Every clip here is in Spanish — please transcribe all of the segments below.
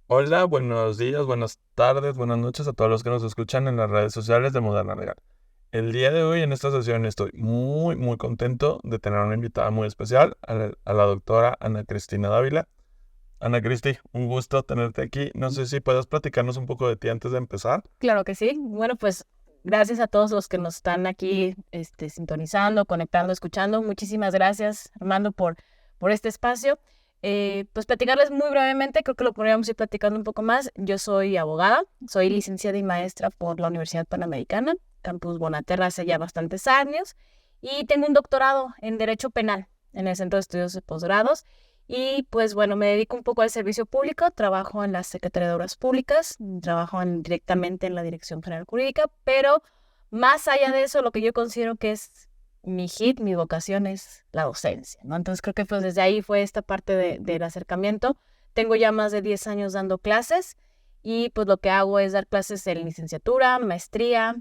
Hola, buenos días, buenas tardes, buenas noches a todos los que nos escuchan en las redes sociales de Moderna Legal. El día de hoy en esta sesión estoy muy contento de tener una invitada muy especial, a la doctora Ana Cristina Dávila. Ana Cristi, un gusto tenerte aquí. No sé si puedas platicarnos un poco de ti antes de empezar. Claro que sí. Bueno, pues gracias a todos los que nos están aquí sintonizando, conectando, escuchando. Muchísimas gracias, Armando, por este espacio. Pues platicarles muy brevemente, creo que lo podríamos ir platicando un poco más. Yo soy abogada, soy licenciada y maestra por la Universidad Panamericana, Campus Bonaterra, hace ya bastantes años, y tengo un doctorado en Derecho Penal en el Centro de Estudios de Posgrados. Y pues bueno, me dedico un poco al servicio público, trabajo en la Secretaría de Obras Públicas, trabajo directamente en la Dirección General Jurídica, pero más allá de eso, lo que yo considero que es mi hit, mi vocación es la docencia, ¿no? Entonces creo que pues desde ahí fue esta parte del acercamiento. Tengo ya más de 10 años dando clases y pues lo que hago es dar clases en licenciatura, maestría,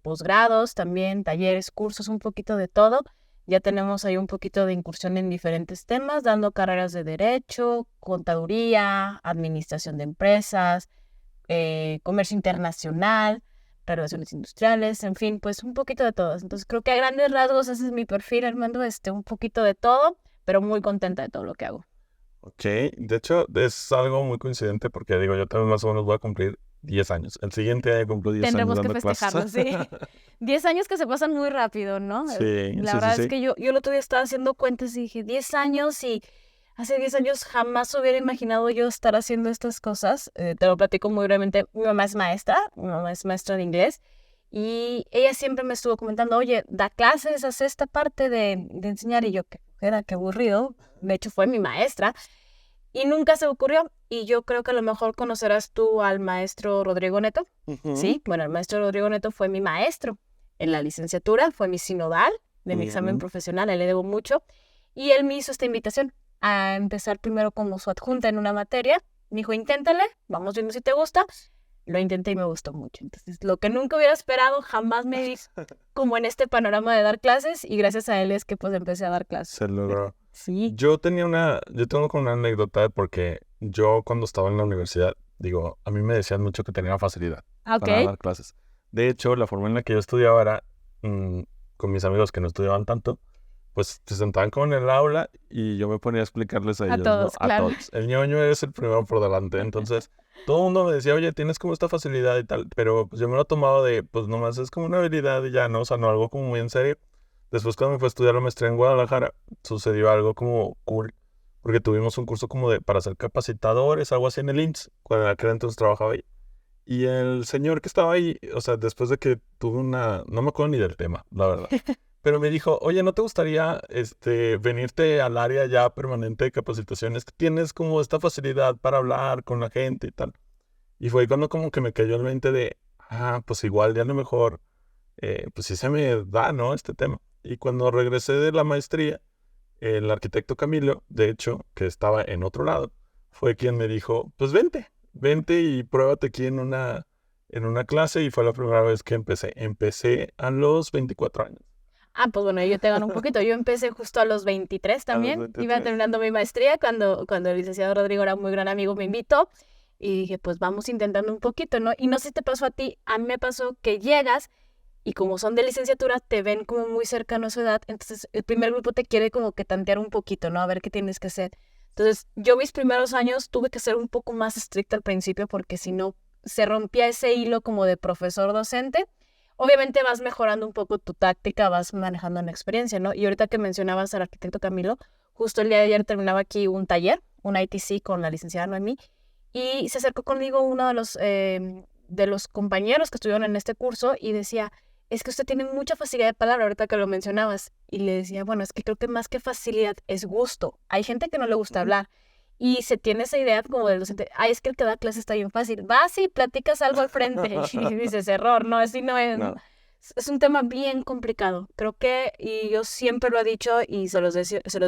posgrados también, talleres, cursos, un poquito de todo. Ya tenemos ahí un poquito de incursión en diferentes temas, dando carreras de derecho, contaduría, administración de empresas, comercio internacional, relaciones industriales, en fin, pues un poquito de todo. Entonces creo que a grandes rasgos ese es mi perfil, Armando, un poquito de todo, pero muy contenta de todo lo que hago. Ok, de hecho es algo muy coincidente porque digo, yo también más o menos voy a cumplir 10 años. El siguiente año cumplo 10 años Tendremos que dando clases. festejarlo, sí. 10 años que se pasan muy rápido, ¿no? Sí, La sí, sí, verdad es sí. que yo el otro día estaba haciendo cuentas y dije, 10 años y hace 10 años jamás hubiera imaginado yo estar haciendo estas cosas. Te lo platico muy brevemente. Mi mamá es maestra de inglés y ella siempre me estuvo comentando, oye, da clases, haz esta parte de enseñar y yo, qué era, qué aburrido. De hecho, fue mi maestra y nunca se me ocurrió. Y yo creo que a lo mejor conocerás tú al maestro Rodrigo Neto. Ujú, Sí, bueno, el maestro Rodrigo Neto fue mi maestro en la licenciatura, fue mi sinodal de mi examen ujú. profesional, a él le debo mucho. Y él me hizo esta invitación a empezar primero como su adjunta en una materia. Me dijo, inténtale, vamos viendo si te gusta. Lo intenté y me gustó mucho. Entonces, lo que nunca hubiera esperado, jamás me vi como en este panorama de dar clases y gracias a él es que pues empecé a dar clases. Se logró. Sí. Yo tengo como una anécdota porque yo cuando estaba en la universidad, digo, a mí me decían mucho que tenía facilidad Ah, ok. para dar clases. De hecho, la forma en la que yo estudiaba era mm, con mis amigos que no estudiaban tanto, pues se sentaban como en el aula y yo me ponía a explicarles a A ellos, ¿no? todos, A claro. todos. El ñoño es el primero por delante. Entonces, todo el mundo me decía, oye, tienes como esta facilidad y tal, pero pues yo me lo tomaba de, pues nomás es como una habilidad y ya, ¿no? O sea, no algo como muy en serio. Después cuando me fui a estudiar la maestría en Guadalajara, sucedió algo como cool, porque tuvimos un curso como de para ser capacitadores, algo así en el INSS, cuando en aquel entonces trabajaba ahí. Y el señor que estaba ahí, o sea, después de que tuve no me acuerdo ni del tema, la verdad, pero me dijo, oye, ¿no te gustaría venirte al área ya permanente de capacitaciones? Que tienes como esta facilidad para hablar con la gente y tal. Y fue cuando como que me cayó el 20 de, pues igual ya a lo mejor pues sí se me da, ¿no? Este tema. Y cuando regresé de la maestría, el arquitecto Camilo, de hecho, que estaba en otro lado, fue quien me dijo, pues vente y pruébate aquí en una clase y fue la primera vez que empecé. Empecé a los 24 años. Ah, pues bueno, yo te gano un poquito. Yo empecé justo a los 23 A los también. Iba 23. terminando mi maestría cuando el licenciado Rodrigo era un muy gran amigo, me invitó y dije, pues vamos intentando un poquito, ¿no? Y no sé si te pasó a ti, a mí me pasó que llegas y como son de licenciatura, te ven como muy cercano a su edad, entonces el primer grupo te quiere como que tantear un poquito, ¿no? A ver qué tienes que hacer. Entonces, yo mis primeros años tuve que ser un poco más estricta al principio porque si no, se rompía ese hilo como de profesor docente. Obviamente vas mejorando un poco tu táctica, vas manejando una experiencia, ¿no? Y ahorita que mencionabas al arquitecto Camilo, justo el día de ayer terminaba aquí un taller, un ITC con la licenciada Noemí, y se acercó conmigo uno de los compañeros que estuvieron en este curso y decía, es que usted tiene mucha facilidad de palabra, ahorita que lo mencionabas. Y le decía, bueno, es que creo que más que facilidad es gusto. Hay gente que no le gusta hablar. Y se tiene esa idea como del docente, ay, es que el que da clase está bien fácil. Vas y platicas algo al frente y dices, error, no, así no es. No. Es un tema bien complicado. Creo que, y yo siempre lo he dicho y se los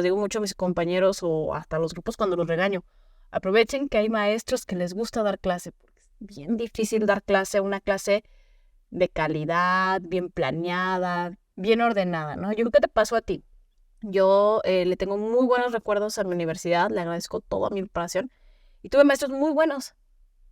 digo mucho a mis compañeros o hasta a los grupos cuando los regaño. Aprovechen que hay maestros que les gusta dar clase, porque es bien difícil dar clase, una clase de calidad, bien planeada, bien ordenada, ¿no? Yo creo que te pasó a ti. Yo le tengo muy buenos recuerdos a mi universidad, le agradezco toda mi preparación Y tuve maestros muy buenos.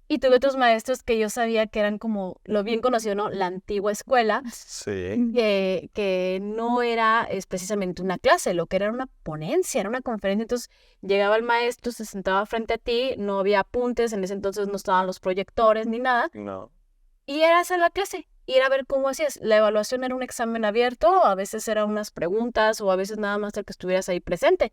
Y tuve otros maestros que yo sabía que eran como lo bien conocido, ¿no? La antigua escuela, Sí. que no era precisamente una clase, lo que era una ponencia, era una conferencia. Entonces llegaba el maestro, se sentaba frente a ti, no había apuntes, en ese entonces no estaban los proyectores ni nada, No. y era hacer la clase, y era ver cómo hacías. La evaluación era un examen abierto, a veces eran unas preguntas, o a veces nada más el que estuvieras ahí presente.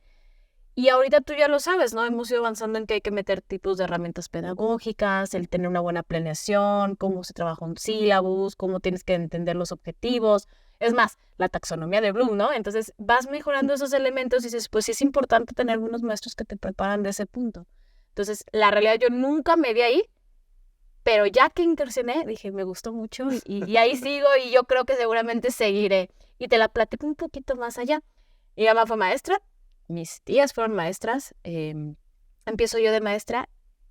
Y ahorita tú ya lo sabes, ¿no? Hemos ido avanzando en que hay que meter tipos de herramientas pedagógicas, el tener una buena planeación, cómo se trabaja un sílabus, cómo tienes que entender los objetivos. Es más, la taxonomía de Bloom, ¿no? Entonces vas mejorando esos elementos y dices, pues sí es importante tener buenos maestros que te preparan de ese punto. Entonces, la realidad yo nunca me vi ahí, pero ya que incursioné, dije, me gustó mucho y ahí sigo y yo creo que seguramente seguiré. Y te la platico un poquito más allá. Mi mamá fue maestra, mis tías fueron maestras, empiezo yo de maestra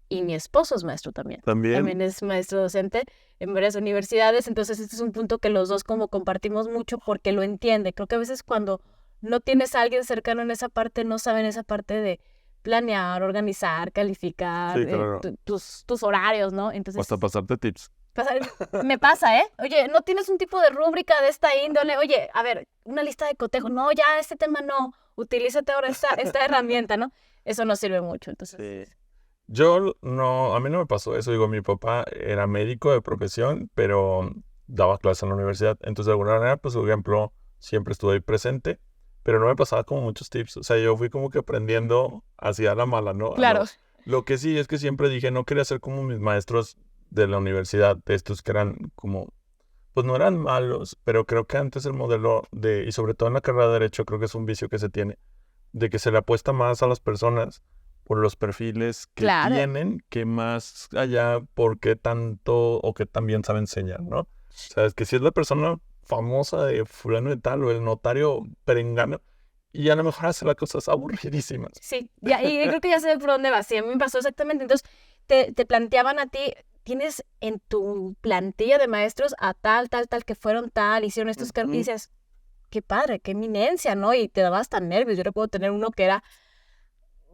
y mi esposo es maestro también. También. También es maestro docente en varias universidades, entonces este es un punto que los dos como compartimos mucho porque lo entiende. Creo que a veces cuando no tienes a alguien cercano en esa parte, no saben esa parte de planear, organizar, calificar, Sí, claro. tus horarios, ¿no? Entonces, Hasta pasarte tips. me pasa, ¿eh? Oye, ¿no tienes un tipo de rúbrica de esta índole? Oye, a ver, una lista de cotejo. No, ya este tema no. Utilízate ahora esta herramienta, ¿no? Eso no sirve mucho, entonces. Sí. Yo no, a mí no me pasó eso. Digo, mi papá era médico de profesión, pero daba clases en la universidad. Entonces, de alguna manera, pues, por ejemplo, siempre estuve ahí presente, pero no me pasaba como muchos tips. O sea, yo fui como que aprendiendo hacia la mala, ¿no? Claro. Lo que sí es que siempre dije, no quería ser como mis maestros de la universidad, de estos que eran como, pues no eran malos, pero creo que antes el modelo de, y sobre todo en la carrera de Derecho, creo que es un vicio que se tiene, de que se le apuesta más a las personas por los perfiles que Claro. tienen, que más allá por qué tanto o qué tan bien sabe enseñar, ¿no? O sea, es que si es la persona famosa de fulano de tal o el notario perengano, y a lo mejor hace las cosas aburridísimas. Sí, ya, y creo que ya sé por dónde vas. Sí, a mí me pasó exactamente. Entonces, te planteaban a ti, tienes en tu plantilla de maestros a tal, que fueron tal, hicieron estos Ujú. y dices, qué padre, qué eminencia, ¿no? Y te daba hasta nervios. Yo recuerdo tener uno que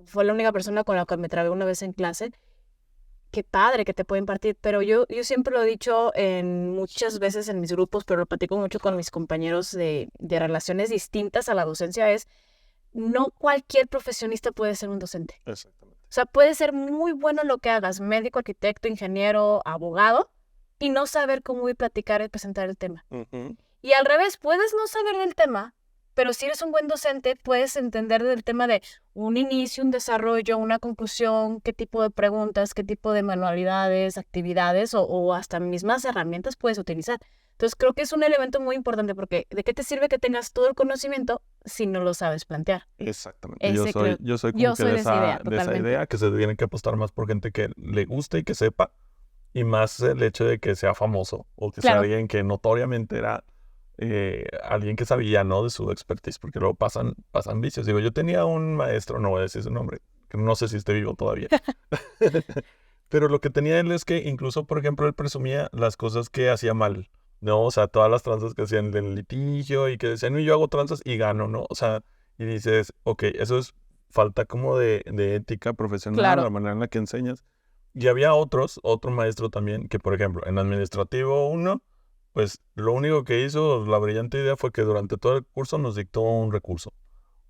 fue la única persona con la que me trabé una vez en clase. Qué padre que te puede impartir, pero yo siempre lo he dicho muchas veces en mis grupos, pero lo platico mucho con mis compañeros de relaciones distintas a la docencia, es no cualquier profesionista puede ser un docente. Exactamente. O sea, puede ser muy bueno en lo que hagas, médico, arquitecto, ingeniero, abogado, y no saber cómo ir a platicar y presentar el tema. Ujú. Y al revés, puedes no saber del tema, pero si eres un buen docente, puedes entender del tema de un inicio, un desarrollo, una conclusión, qué tipo de preguntas, qué tipo de manualidades, actividades o hasta mismas herramientas puedes utilizar. Entonces creo que es un elemento muy importante porque ¿de qué te sirve que tengas todo el conocimiento si no lo sabes plantear? Exactamente. Yo Ese soy, creo- yo soy como yo que soy de de esa idea, de esa totalmente. idea que se tiene que apostar más por gente que le guste y que sepa, y más el hecho de que sea famoso o que sea Claro. alguien que notoriamente era alguien que sabía, ¿no? De su expertise, porque luego pasan vicios. Digo, yo tenía un maestro, no voy a decir su nombre, que no sé si esté vivo todavía. Pero lo que tenía él es que incluso, por ejemplo, él presumía las cosas que hacía mal, ¿no? O sea, todas las tranzas que hacían del litigio y que decían, no, yo hago tranzas y gano, ¿no? O sea, y dices, ok, eso es falta como de ética profesional, Claro. la manera en la que enseñas. Y había otro maestro también, que por ejemplo, en administrativo 1, pues lo único que hizo, la brillante idea fue que durante todo el curso nos dictó un recurso.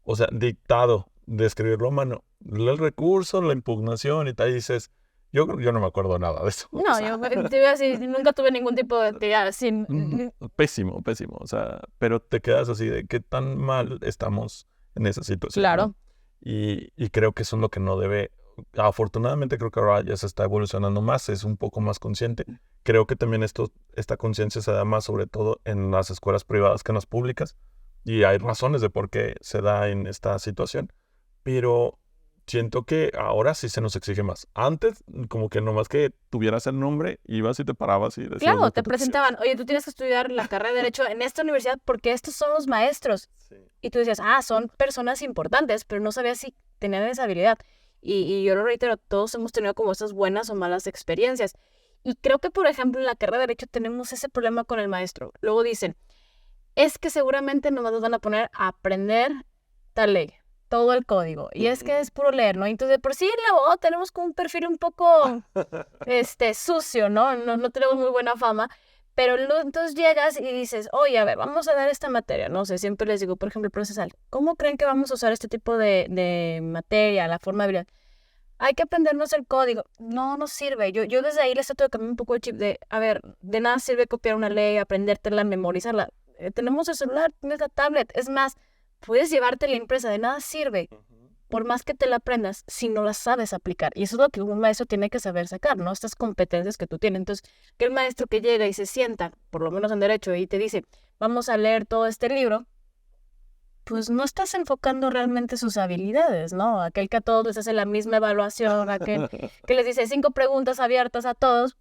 O sea, dictado, de escribirlo a mano. El recurso, la impugnación y tal, y dices, yo no me acuerdo nada de eso. O No, sea, yo te iba a decir, nunca tuve ningún tipo de actividad así. pésimo, pésimo. O sea, pero te quedas así de qué tan mal estamos en esa situación, ¿no? Claro. Y creo que eso es lo que no debe. Afortunadamente creo que ahora ya se está evolucionando más, es un poco más consciente. Creo que también esta conciencia se da más sobre todo en las escuelas privadas que en las públicas. Y hay razones de por qué se da en esta situación. Pero siento que ahora sí se nos exige más. Antes, como que nomás que tuvieras el nombre, ibas y te parabas y decías Claro, lo que te tú quisieras. presentaban, oye, tú tienes que estudiar la carrera de Derecho en esta universidad porque estos son los maestros. Sí. Y tú decías, son personas importantes, pero no sabías si tenían esa habilidad. Y yo lo reitero, todos hemos tenido como esas buenas o malas experiencias. Y creo que, por ejemplo, en la carrera de Derecho tenemos ese problema con el maestro. Luego dicen, es que seguramente nomás nos van a poner a aprender tal ley. todo el código. Y es que es puro leer, ¿no? Entonces, por sí en la abogado tenemos como un perfil un poco sucio, ¿no? No tenemos muy buena fama. Pero entonces llegas y dices, oye, a ver, vamos a dar esta materia. No sé, siempre les digo, por ejemplo, procesal. ¿Cómo creen que vamos a usar este tipo de materia, la forma de habilidad? Hay que aprendernos el código. No nos sirve. Yo desde ahí les trato de cambiar un poco el chip de, a ver, de nada sirve copiar una ley, aprendértela, memorizarla. Tenemos el celular, tienes la tablet. Es más, puedes llevarte la impresa, de nada sirve. Por más que te la aprendas, si no la sabes aplicar. Y eso es lo que un maestro tiene que saber sacar, ¿no? Estas competencias que tú tienes. Entonces, que el maestro que llega y se sienta, por lo menos en derecho, y te dice, vamos a leer todo este libro, pues no estás enfocando realmente sus habilidades, ¿no? Aquel que a todos les hace la misma evaluación, aquel que les dice 5 preguntas abiertas a todos,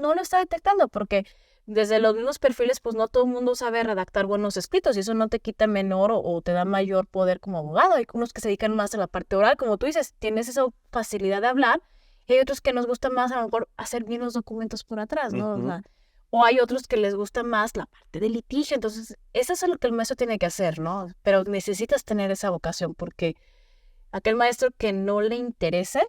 no lo está detectando porque desde los mismos perfiles, pues no todo el mundo sabe redactar buenos escritos y eso no te quita menor o te da mayor poder como abogado. Hay unos que se dedican más a la parte oral, como tú dices, tienes esa facilidad de hablar y hay otros que nos gusta más a lo mejor hacer bien los documentos por atrás, ¿no? O hay otros que les gusta más la parte de litigio. Entonces, eso es lo que el maestro tiene que hacer, ¿no? Pero necesitas tener esa vocación porque aquel maestro que no le interese,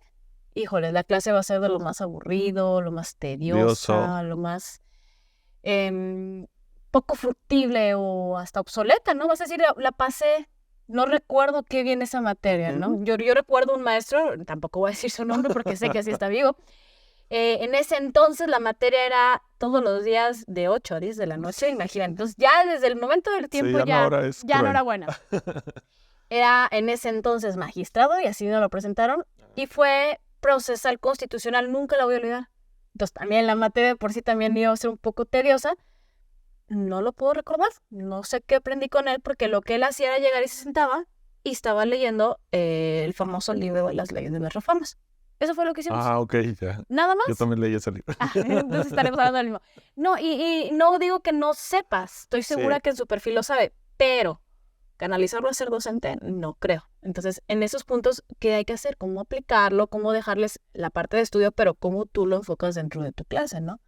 híjole, la clase va a ser de lo más aburrido, lo más tediosa, lo más poco fructible o hasta obsoleta, ¿no? Vas a decir, la pasé, no recuerdo qué bien esa materia, ¿no? Yo recuerdo un maestro, tampoco voy a decir su nombre porque sé que así está vivo. En ese entonces la materia era todos los días de 8 a 10 de la noche, imagínate. Entonces ya desde el momento del tiempo ya no era buena. Era en ese entonces magistrado y así nos lo presentaron. Y fue procesal constitucional, nunca la voy a olvidar. Entonces también la materia por sí también iba a ser un poco tediosa. No lo puedo recordar, no sé qué aprendí con él porque lo que él hacía era llegar y se sentaba y estaba leyendo el famoso libro de las leyes de las reformas. Eso fue lo que hicimos. Ah, ok, ya. Nada más. Yo también leí ese libro. Entonces estaremos hablando del mismo. No, y no digo que no sepas, estoy segura que en su perfil lo sabe, pero canalizarlo a ser docente, no creo. Entonces, en esos puntos, ¿qué hay que hacer? ¿Cómo aplicarlo? ¿Cómo dejarles la parte de estudio, pero cómo tú lo enfocas dentro de tu clase, ¿no?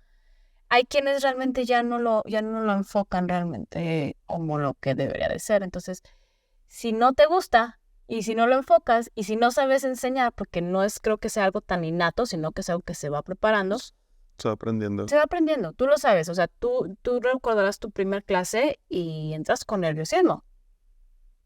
Hay quienes realmente ya no lo enfocan realmente como lo que debería de ser. Entonces, si no te gusta y si no lo enfocas y si no sabes enseñar, porque no es creo que sea algo tan innato, sino que es algo que se va preparando. Se va aprendiendo. Se va aprendiendo, tú lo sabes. O sea, tú recordarás tu primer clase y entras con nerviosismo.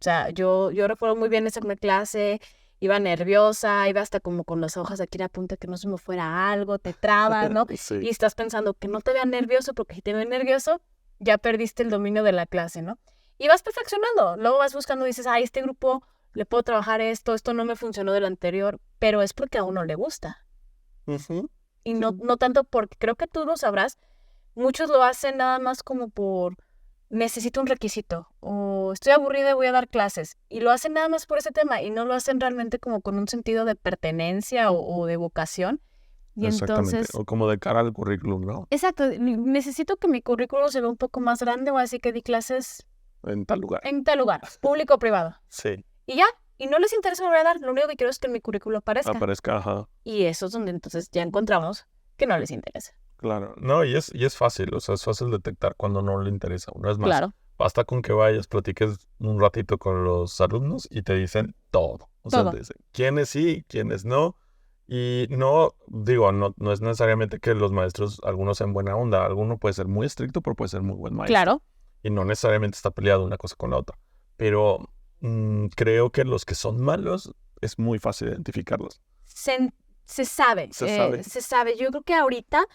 O sea, yo recuerdo muy bien esa primera clase, iba nerviosa, iba hasta como con las hojas aquí a punta que no se me fuera algo, te trabas, ¿no? Sí. Y estás pensando que no te vean nervioso, porque si te ven nervioso, ya perdiste el dominio de la clase, ¿no? Y vas perfeccionando, luego vas buscando, dices, ay, este grupo le puedo trabajar esto no me funcionó del anterior, pero es porque a uno le gusta. Y no tanto porque, creo que tú lo sabrás, muchos lo hacen nada más como por necesito un requisito o estoy aburrida y voy a dar clases y lo hacen nada más por ese tema y no lo hacen realmente como con un sentido de pertenencia o de vocación. Y exactamente, entonces, o como de cara al currículum, ¿no? Exacto, necesito que mi currículum se vea un poco más grande o así que di clases en tal lugar, público o privado. Sí. Y ya, y no les interesa lo que voy a dar, lo único que quiero es que en mi currículum aparezca. Ajá. Y eso es donde entonces ya encontramos que no les interesa. Claro, no, y es fácil, o sea, es fácil detectar cuando no le interesa. Una vez más, Claro. Basta con que vayas, platiques un ratito con los alumnos y te dicen todo. O sea, te dicen quiénes sí, quiénes no. Y no, digo, no es necesariamente que los maestros, algunos sean buena onda. Alguno puede ser muy estricto, pero puede ser muy buen maestro. Claro. Y no necesariamente está peleado una cosa con la otra. Pero creo que los que son malos es muy fácil identificarlos. Se sabe. Se sabe. Yo creo que ahorita...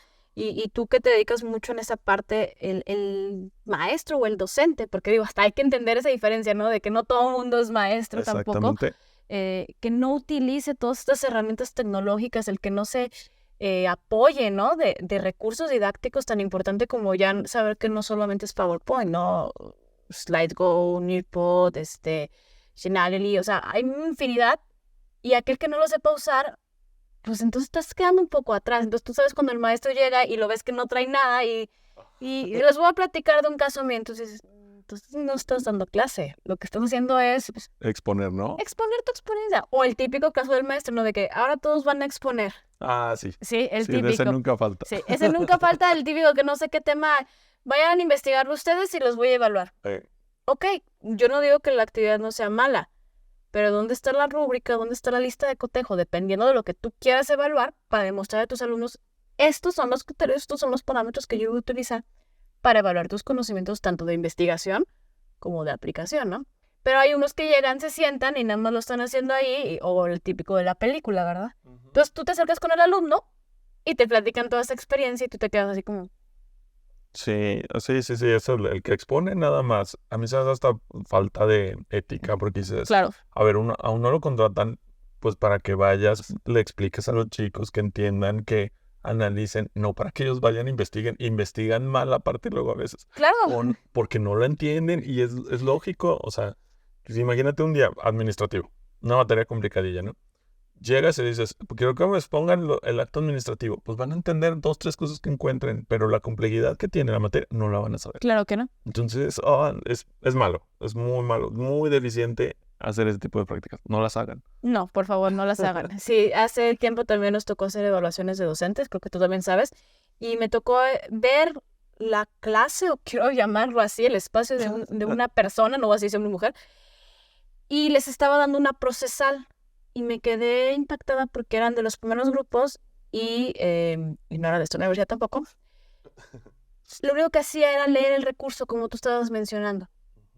Y tú que te dedicas mucho en esa parte, el maestro o el docente, porque digo, hasta hay que entender esa diferencia, ¿no? De que no todo el mundo es maestro tampoco. Que no utilice todas estas herramientas tecnológicas, el que no se apoye, ¿no? De recursos didácticos tan importante como ya saber que no solamente es PowerPoint, ¿no? SlideGo, Nearpod, Genially, o sea, hay una infinidad. Y aquel que no lo sepa usar, pues entonces estás quedando un poco atrás. Entonces tú sabes cuando el maestro llega y lo ves que no trae nada y les voy a platicar de un caso mío. Entonces no estás dando clase. Lo que estás haciendo es... Pues, exponer, ¿no? Exponer tu experiencia. O el típico caso del maestro, ¿no? De que ahora todos van a exponer. Ah, sí. Sí, el típico. Ese nunca falta. Sí, ese nunca falta, el típico que no sé qué tema. Vayan a investigarlo ustedes y los voy a evaluar. Ok, yo no digo que la actividad no sea mala, pero ¿dónde está la rúbrica? ¿Dónde está la lista de cotejo? Dependiendo de lo que tú quieras evaluar, para demostrar a tus alumnos, estos son los criterios, estos son los parámetros que yo voy a utilizar para evaluar tus conocimientos tanto de investigación como de aplicación, ¿no? Pero hay unos que llegan, se sientan y nada más lo están haciendo ahí, o el típico de la película, ¿verdad? Entonces tú te acercas con el alumno y te platican toda esa experiencia y tú te quedas así como... Sí, eso es el que expone nada más. A mí se me hace hasta falta de ética porque dices, Claro, a ver, a uno lo contratan pues para que vayas, le expliques a los chicos que entiendan, que analicen, no para que ellos vayan, investigan mal aparte luego a veces, claro. porque no lo entienden y es lógico, o sea, pues imagínate un día administrativo, una materia complicadilla, ¿no? Llegas y dices, quiero que me expongan el acto administrativo. Pues van a entender 2, 3 cosas que encuentren, pero la complejidad que tiene la materia no la van a saber. Claro que no. Entonces, es malo, es muy malo, muy deficiente hacer ese tipo de prácticas. No las hagan. No, por favor, no las hagan. Sí, hace tiempo también nos tocó hacer evaluaciones de docentes, creo que tú también sabes, y me tocó ver la clase, o quiero llamarlo así, el espacio de una persona, no voy a decir hombre o mujer, y les estaba dando una procesal, y me quedé impactada porque eran de los primeros grupos, y no era de esta universidad tampoco. Lo único que hacía era leer el recurso, como tú estabas mencionando.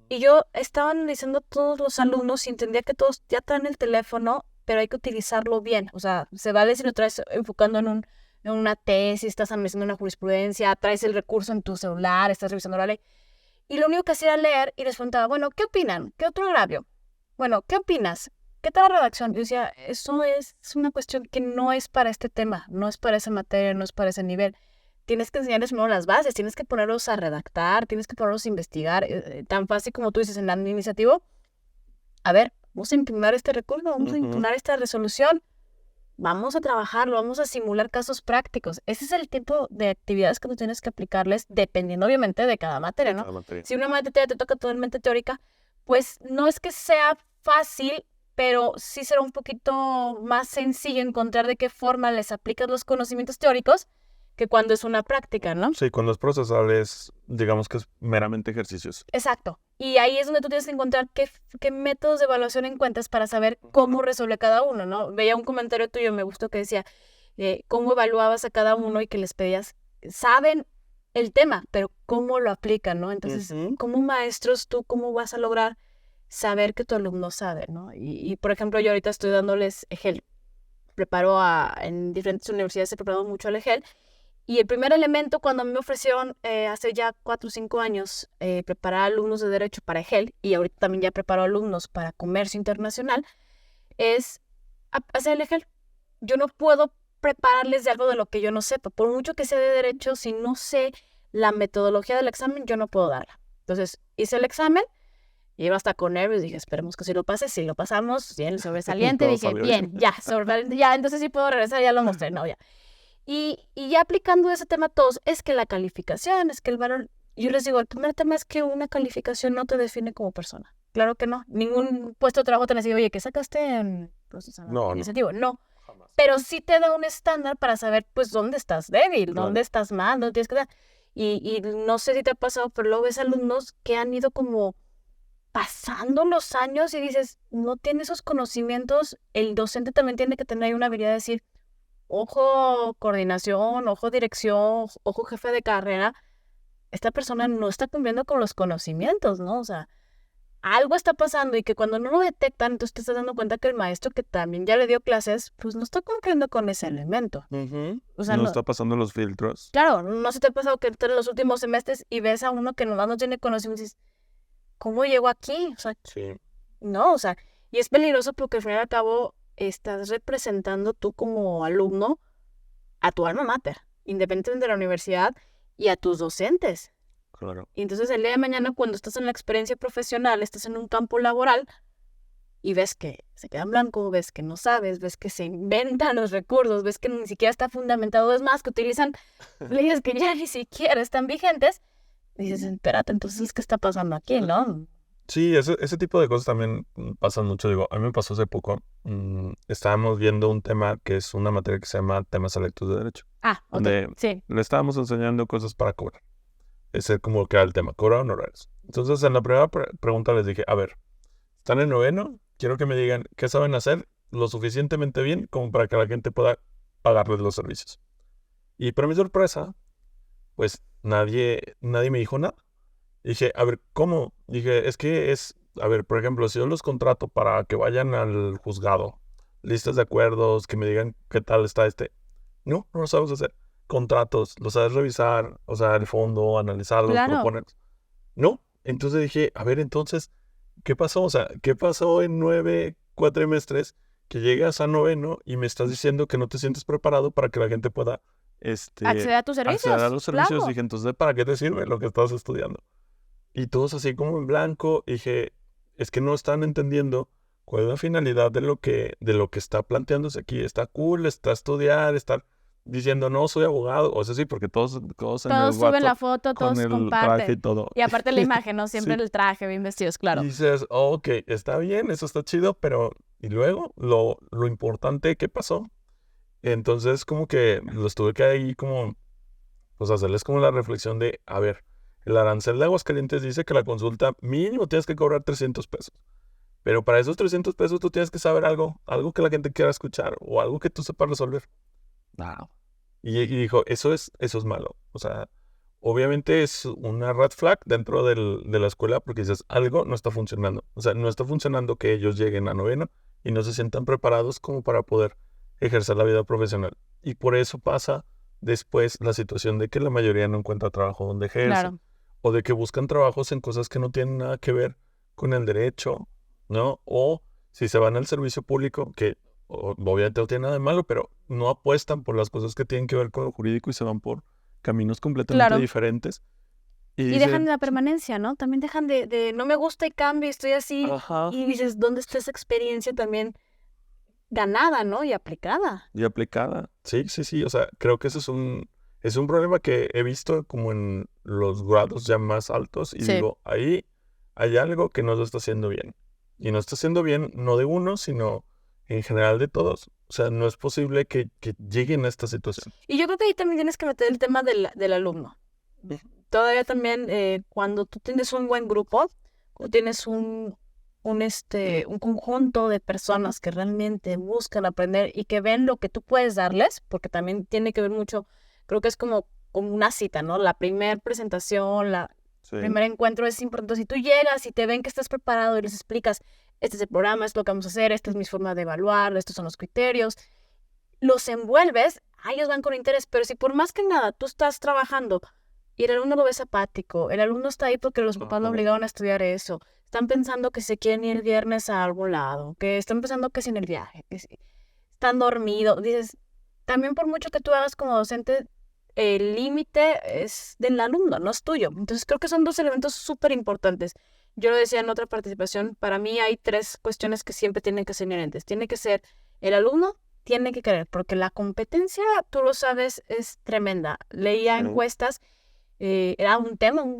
Y yo estaba analizando a todos los alumnos y entendía que todos ya traen el teléfono, pero hay que utilizarlo bien. O sea, se vale si lo traes enfocando en una tesis, estás analizando una jurisprudencia, traes el recurso en tu celular, estás revisando la ley. Y lo único que hacía era leer y les preguntaba, bueno, ¿qué opinan? ¿Qué otro agravio? Bueno, ¿qué opinas? ¿Qué tal la redacción? Yo decía, eso es una cuestión que no es para este tema, no es para esa materia, no es para ese nivel. Tienes que enseñarles primero las bases, tienes que ponerlos a redactar, tienes que ponerlos a investigar, tan fácil como tú dices en el administrativo. A ver, vamos a impugnar este recurso, vamos a impugnar esta resolución, vamos a trabajarlo, vamos a simular casos prácticos. Ese es el tipo de actividades que tú tienes que aplicarles dependiendo obviamente de cada materia, ¿no? Cada materia. Si una materia te toca totalmente teórica, pues no es que sea fácil, pero sí será un poquito más sencillo encontrar de qué forma les aplicas los conocimientos teóricos que cuando es una práctica, ¿no? Sí, cuando es procesal digamos que es meramente ejercicios. Exacto. Y ahí es donde tú tienes que encontrar qué métodos de evaluación encuentras para saber cómo resuelve cada uno, ¿no? Veía un comentario tuyo, me gustó que decía cómo evaluabas a cada uno y que les pedías, saben el tema, pero cómo lo aplican, ¿no? Entonces, como maestros, ¿tú cómo vas a lograr saber que tu alumno sabe, ¿no? Y por ejemplo, yo ahorita estoy dándoles EGEL. En diferentes universidades he preparado mucho el EGEL. Y el primer elemento, cuando a mí me ofrecieron hace ya 4 o 5 años preparar alumnos de Derecho para EGEL, y ahorita también ya preparo alumnos para Comercio Internacional, es hacer el EGEL. Yo no puedo prepararles de algo de lo que yo no sepa. Por mucho que sea de Derecho, si no sé la metodología del examen, yo no puedo darla. Entonces, hice el examen, y iba hasta con nervios, dije, esperemos que sí lo pase. Si lo pasamos, bien, el sobresaliente, dije, bien, ya, sobresaliente, ya, entonces sí puedo regresar, ya lo mostré, no, ya. Y ya aplicando ese tema a todos, es que la calificación, es que el valor, yo les digo, el primer tema es que una calificación no te define como persona. Claro que no. Ningún puesto de trabajo te dice, oye, ¿qué sacaste en proceso administrativo? No. Jamás. Pero sí te da un estándar para saber, pues, dónde estás débil, Claro. dónde estás mal, dónde tienes que dar. Y no sé si te ha pasado, pero luego ves alumnos que han ido como pasando los años y dices, no tiene esos conocimientos, el docente también tiene que tener una habilidad de decir, ojo coordinación, ojo dirección, ojo jefe de carrera, esta persona no está cumpliendo con los conocimientos, ¿no? O sea, algo está pasando y que cuando no lo detectan, entonces te estás dando cuenta que el maestro que también ya le dio clases, pues no está cumpliendo con ese elemento. O sea, no está pasando los filtros. Claro, no se te ha pasado que estás en los últimos semestres y ves a uno que nomás no tiene conocimientos y dices, ¿cómo llegó aquí? O sea, Sí. no, o sea, y es peligroso porque al fin y al cabo estás representando tú como alumno a tu alma mater, independientemente de la universidad, y a tus docentes. Claro. Y entonces el día de mañana, cuando estás en la experiencia profesional, estás en un campo laboral y ves que se queda en blanco, ves que no sabes, ves que se inventan los recursos, ves que ni siquiera está fundamentado, es más, que utilizan leyes que ya ni siquiera están vigentes, dices, espérate, entonces, ¿qué está pasando aquí, no? Sí, ese tipo de cosas también pasan mucho. Digo, a mí me pasó hace poco. Estábamos viendo un tema que es una materia que se llama Temas Selectos de Derecho. Ah, ok, Donde sí. le estábamos enseñando cosas para cobrar. Ese es como que era el tema, cobrar honorarios. Entonces, en la primera pregunta les dije, a ver, ¿están en noveno? quiero que me digan qué saben hacer lo suficientemente bien como para que la gente pueda pagarles los servicios. Y para mi sorpresa, pues nadie me dijo nada. Dije, a ver, ¿cómo? Dije, a ver, por ejemplo, si yo los contrato para que vayan al juzgado, listas de acuerdos, que me digan qué tal está no lo sabes hacer. Contratos, los sabes revisar, o sea, el fondo, analizarlos, Claro. proponer. No, entonces dije, a ver, entonces, ¿qué pasó? O sea, ¿qué pasó en 9 cuatrimestres que llegas a noveno y me estás diciendo que no te sientes preparado para que la gente pueda, Acceder a tus servicios. acceder a los servicios? Claro. Dije, entonces, ¿para qué te sirve lo que estás estudiando? Y todos así como en blanco, dije, es que no están entendiendo cuál es la finalidad de lo que está planteándose aquí. Está cool, está estudiar, estar diciendo, no, soy abogado, o sea, sí, porque todos en el Todos suben WhatsApp la foto, con todos el traje y comparten. todo. Y aparte la imagen, ¿no? Siempre Sí. el traje, bien vestidos, claro. Y dices, oh, ok, está bien, eso está chido, pero ¿y luego? Lo importante, ¿qué pasó? Entonces como que los tuve que ahí como, pues hacerles como la reflexión de, a ver, el arancel de Aguascalientes dice que la consulta mínimo tienes que cobrar 300 pesos. Pero para esos 300 pesos tú tienes que saber algo que la gente quiera escuchar o algo que tú sepas resolver. Wow. Y dijo, eso es malo. O sea, obviamente es una red flag dentro de la escuela porque dices, algo no está funcionando. O sea, no está funcionando que ellos lleguen a noveno y no se sientan preparados como para poder ejercer la vida profesional. Y por eso pasa después la situación de que la mayoría no encuentra trabajo donde ejerce. Claro. O de que buscan trabajos en cosas que no tienen nada que ver con el derecho, ¿no? O si se van al servicio público, que obviamente no tiene nada de malo, pero no apuestan por las cosas que tienen que ver con lo jurídico y se van por caminos completamente Claro. diferentes. Y dicen, dejan la permanencia, ¿no? También dejan de no me gusta y cambio, estoy así. ajá, Y dices, ¿dónde está esa experiencia también ganada, ¿no? Y aplicada. y aplicada. Sí, o sea, creo que eso es un problema que he visto como en los grados ya más altos y Sí. digo, ahí hay algo que no lo está haciendo bien. Y no está haciendo bien no de uno, sino en general de todos. O sea, no es posible que lleguen a esta situación. Y yo creo que ahí también tienes que meter el tema del alumno. Todavía también cuando tú tienes un buen grupo, cuando tienes un conjunto de personas que realmente buscan aprender y que ven lo que tú puedes darles, porque también tiene que ver mucho, creo que es como una cita, ¿no? La primera presentación, Sí. primer encuentro es importante. Si tú llegas y te ven que estás preparado y les explicas, este es el programa, esto es lo que vamos a hacer, esta es mi forma de evaluar, estos son los criterios, los envuelves, ellos van con interés, pero si por más que nada tú estás trabajando y el alumno lo ves apático, el alumno está ahí porque los papás lo Ajá. obligaron a estudiar eso, están pensando que se quieren ir el viernes a algún lado, que están pensando que es en el viaje, que están dormidos, dices, también por mucho que tú hagas como docente, el límite es del alumno, no es tuyo. Entonces creo que son dos elementos súper importantes. Yo lo decía en otra participación, para mí hay 3 cuestiones que siempre tienen que ser inherentes. Tiene que ser el alumno, tiene que querer, porque la competencia, tú lo sabes, es tremenda. Leía Sí. encuestas, era un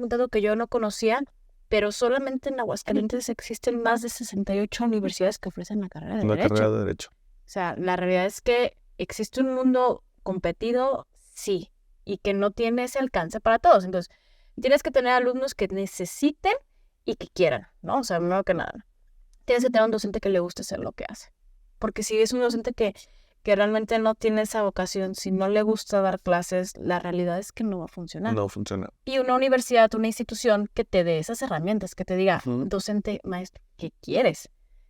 dato que yo no conocía, pero solamente en Aguascalientes existen más de 68 universidades que ofrecen la carrera de Una Derecho. carrera de derecho. O sea, la realidad es que existe un mundo competido, sí, y que no tiene ese alcance para todos. Entonces, tienes que tener alumnos que necesiten y que quieran, ¿no? O sea, primero que nada, tienes que tener un docente que le guste hacer lo que hace. Porque si es un docente que realmente no tiene esa vocación, si no le gusta dar clases, la realidad es que no va a funcionar. No funciona. Y una universidad, una institución que te dé esas herramientas, que te diga, Ujú. docente, maestro, ¿qué quieres?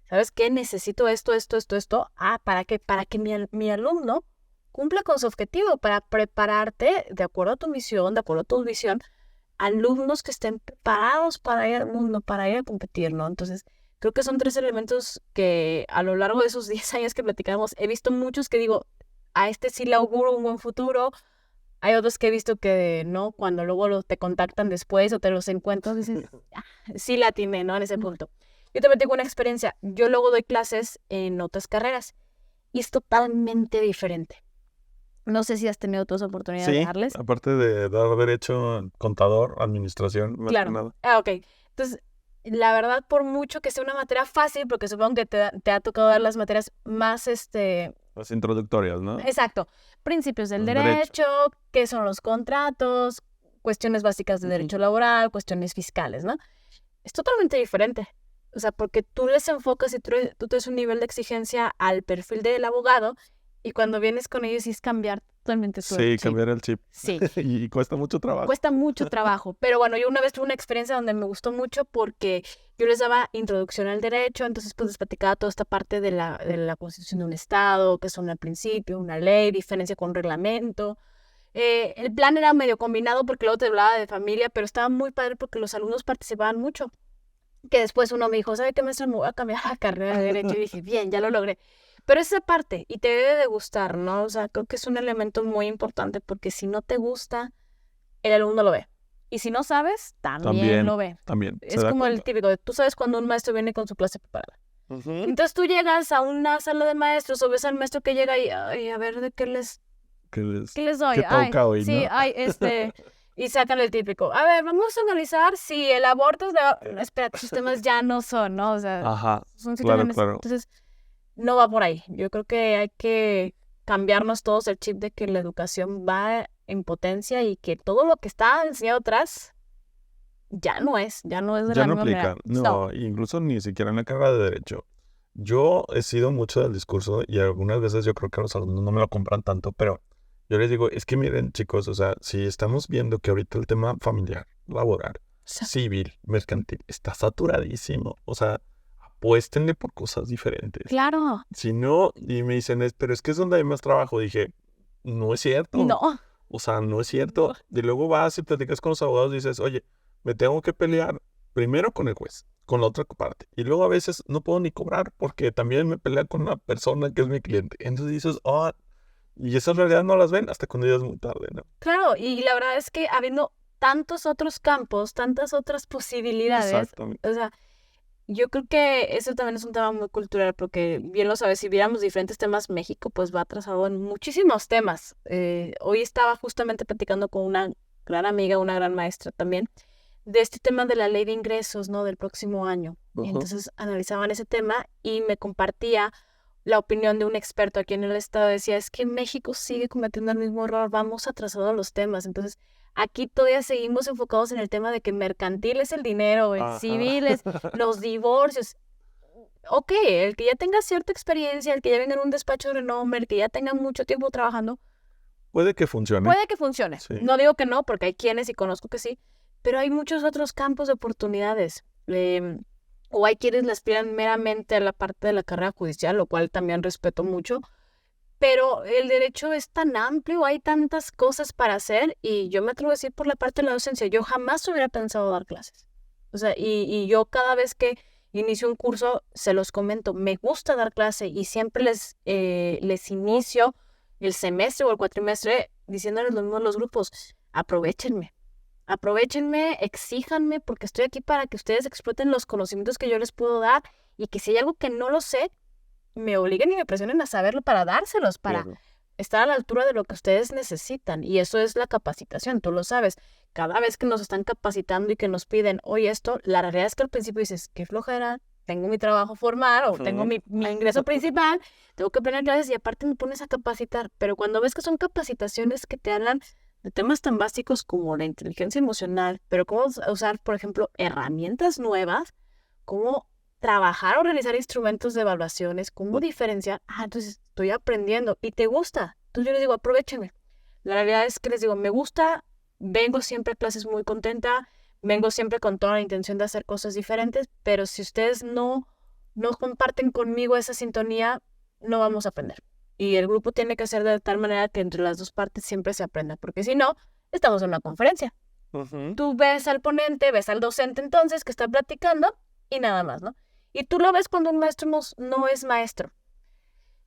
¿Sabes qué? Necesito esto. ¿Para qué? Para que mi alumno cumpla con su objetivo, para prepararte de acuerdo a tu misión, de acuerdo a tu visión, alumnos que estén preparados para ir al mundo, para ir a competir, ¿no? Entonces, creo que son 3 elementos que a lo largo de esos 10 años que platicamos, he visto muchos que digo, a este sí le auguro un buen futuro. Hay otros que he visto que no, cuando luego te contactan después o te los encuentras, dices, sí la atiné, ¿no? En ese punto. Yo también tengo una experiencia. Yo luego doy clases en otras carreras y es totalmente diferente. No sé si has tenido otras oportunidades de Sí, darles. aparte de dar derecho, contador, administración, más que Claro. nada. Ok. Entonces, la verdad, por mucho que sea una materia fácil, porque supongo que te ha tocado dar las materias más, Las introductorias, ¿no? exacto, principios del El derecho. derecho, qué son los contratos, cuestiones básicas de derecho laboral, cuestiones fiscales, ¿no? Es totalmente diferente. O sea, porque tú les enfocas y tú tienes un nivel de exigencia al perfil del abogado y cuando vienes con ellos y es cambiar totalmente todo el Sí, chip. cambiar el chip. Sí. Y cuesta mucho trabajo. Cuesta mucho trabajo, pero bueno, yo una vez tuve una experiencia donde me gustó mucho porque yo les daba introducción al derecho, entonces pues les platicaba toda esta parte de la constitución de un estado, que son el principio, una ley, diferencia con un reglamento. El plan era medio combinado porque luego te hablaba de familia, pero estaba muy padre porque los alumnos participaban mucho. Que después uno me dijo, ¿sabe qué, maestra? Me voy a cambiar la carrera de derecho. Y dije, bien, ya lo logré. Pero esa parte, y te debe de gustar, ¿no? O sea, creo que es un elemento muy importante porque si no te gusta, el alumno lo ve. Y si no sabes, también lo ve. También. Es como el típico de, tú sabes cuando un maestro viene con su clase preparada. Entonces tú llegas a una sala de maestros o ves al maestro que llega y, ay, a ver, ¿de qué les doy? ¿Qué toca hoy, sí, no? y sacan el típico. A ver, vamos a analizar si el aborto es de... Espera, tus temas ya no son, ¿no? O sea, Ajá, son claro, situaciones... claro. Entonces, no va por ahí. Yo creo que hay que cambiarnos todos el chip de que la educación va en potencia y que todo lo que está enseñado atrás ya no es de Ya la no misma aplica. manera. No, incluso ni siquiera en la carrera de Derecho. Yo he sido mucho del discurso y algunas veces yo creo que los alumnos no me lo compran tanto, pero yo les digo, es que miren, chicos, o sea, si estamos viendo que ahorita el tema familiar, laboral, civil, mercantil, está saturadísimo, o sea, apuéstenle por cosas diferentes. Claro. Si no, y me dicen, pero es que es donde hay más trabajo, dije, no es cierto. No. O sea, no es cierto. Y luego vas y platicas con los abogados y dices, oye, me tengo que pelear primero con el juez, con la otra parte. Y luego a veces no puedo ni cobrar porque también me pelea con la persona que es mi cliente. Entonces dices, y esas realidades no las ven hasta cuando ya es muy tarde, ¿no? Claro, y la verdad es que habiendo tantos otros campos, tantas otras posibilidades, Exactamente. o sea, yo creo que eso también es un tema muy cultural, porque bien lo sabes, si viéramos diferentes temas, México pues va atrasado en muchísimos temas. Hoy estaba justamente platicando con una gran amiga, una gran maestra también, de este tema de la ley de ingresos, ¿no? Del próximo año. Y entonces analizaban ese tema y me compartía la opinión de un experto aquí en el estado. Decía, es que México sigue cometiendo el mismo error, vamos atrasados los temas. Entonces, aquí todavía seguimos enfocados en el tema de que mercantil es el dinero, el civil es los divorcios. Ok, el que ya tenga cierta experiencia, el que ya venga en un despacho de renombre, el que ya tenga mucho tiempo trabajando. Puede que funcione. Puede que funcione. Sí. No digo que no, porque hay quienes y conozco que sí, pero hay muchos otros campos de oportunidades. O hay quienes le aspiran meramente a la parte de la carrera judicial, lo cual también respeto mucho. Pero el derecho es tan amplio, hay tantas cosas para hacer y yo me atrevo a decir por la parte de la docencia, yo jamás hubiera pensado dar clases. O sea, y yo cada vez que inicio un curso, se los comento, me gusta dar clase y siempre les inicio el semestre o el cuatrimestre diciéndoles lo mismo a los grupos, aprovechenme, exíjanme porque estoy aquí para que ustedes exploten los conocimientos que yo les puedo dar y que si hay algo que no lo sé, me obliguen y me presionen a saberlo para dárselos, para estar a la altura de lo que ustedes necesitan. Y eso es la capacitación, tú lo sabes. Cada vez que nos están capacitando y que nos piden, oye, esto, la realidad es que al principio dices, qué flojera, tengo mi trabajo formal o tengo mi ingreso principal, tengo que aprender clases y aparte me pones a capacitar. Pero cuando ves que son capacitaciones que te hablan de temas tan básicos como la inteligencia emocional, pero cómo usar, por ejemplo, herramientas nuevas, cómo trabajar o realizar instrumentos de evaluaciones, cómo diferenciar, entonces estoy aprendiendo y te gusta. Entonces yo les digo, aprovechenme. La realidad es que les digo, me gusta, vengo siempre a clases muy contenta, vengo siempre con toda la intención de hacer cosas diferentes, pero si ustedes no comparten conmigo esa sintonía, no vamos a aprender. Y el grupo tiene que ser de tal manera que entre las dos partes siempre se aprenda, porque si no, estamos en una conferencia. Tú ves al ponente, ves al docente entonces que está platicando y nada más, ¿no? Y tú lo ves cuando un maestro no es maestro.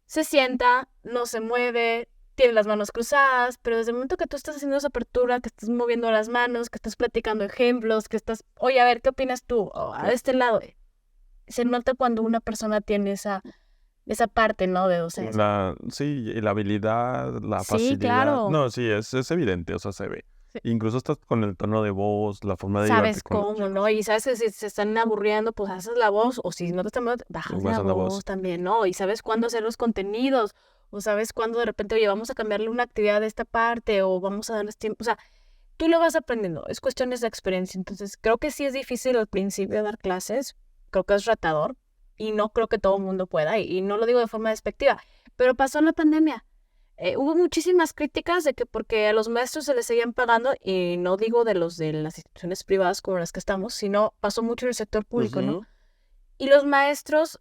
Se sienta, no se mueve, tiene las manos cruzadas, pero desde el momento que tú estás haciendo esa apertura, que estás moviendo las manos, que estás platicando ejemplos, que estás, oye, a ver, ¿qué opinas tú? A este lado. Se nota cuando una persona tiene esa parte, ¿no? De docencia. Sí, la habilidad, la facilidad. Sí, claro. No, sí, es evidente, o sea, se ve. Sí. Incluso estás con el tono de voz, la forma de sabes cómo, ¿no? Y sabes que si se están aburriendo, pues haces la voz, o si no te están bajas la voz también, ¿no? Y sabes cuándo hacer los contenidos, o sabes cuándo de repente, oye, vamos a cambiarle una actividad de esta parte, o vamos a darles tiempo, o sea, tú lo vas aprendiendo, es cuestiones de experiencia. Entonces, creo que sí es difícil al principio dar clases, creo que es retador y no creo que todo el mundo pueda, y no lo digo de forma despectiva, pero pasó en la pandemia. Hubo muchísimas críticas de que porque a los maestros se les seguían pagando, y no digo de los de las instituciones privadas como las que estamos, sino pasó mucho en el sector público, ¿no? Y los maestros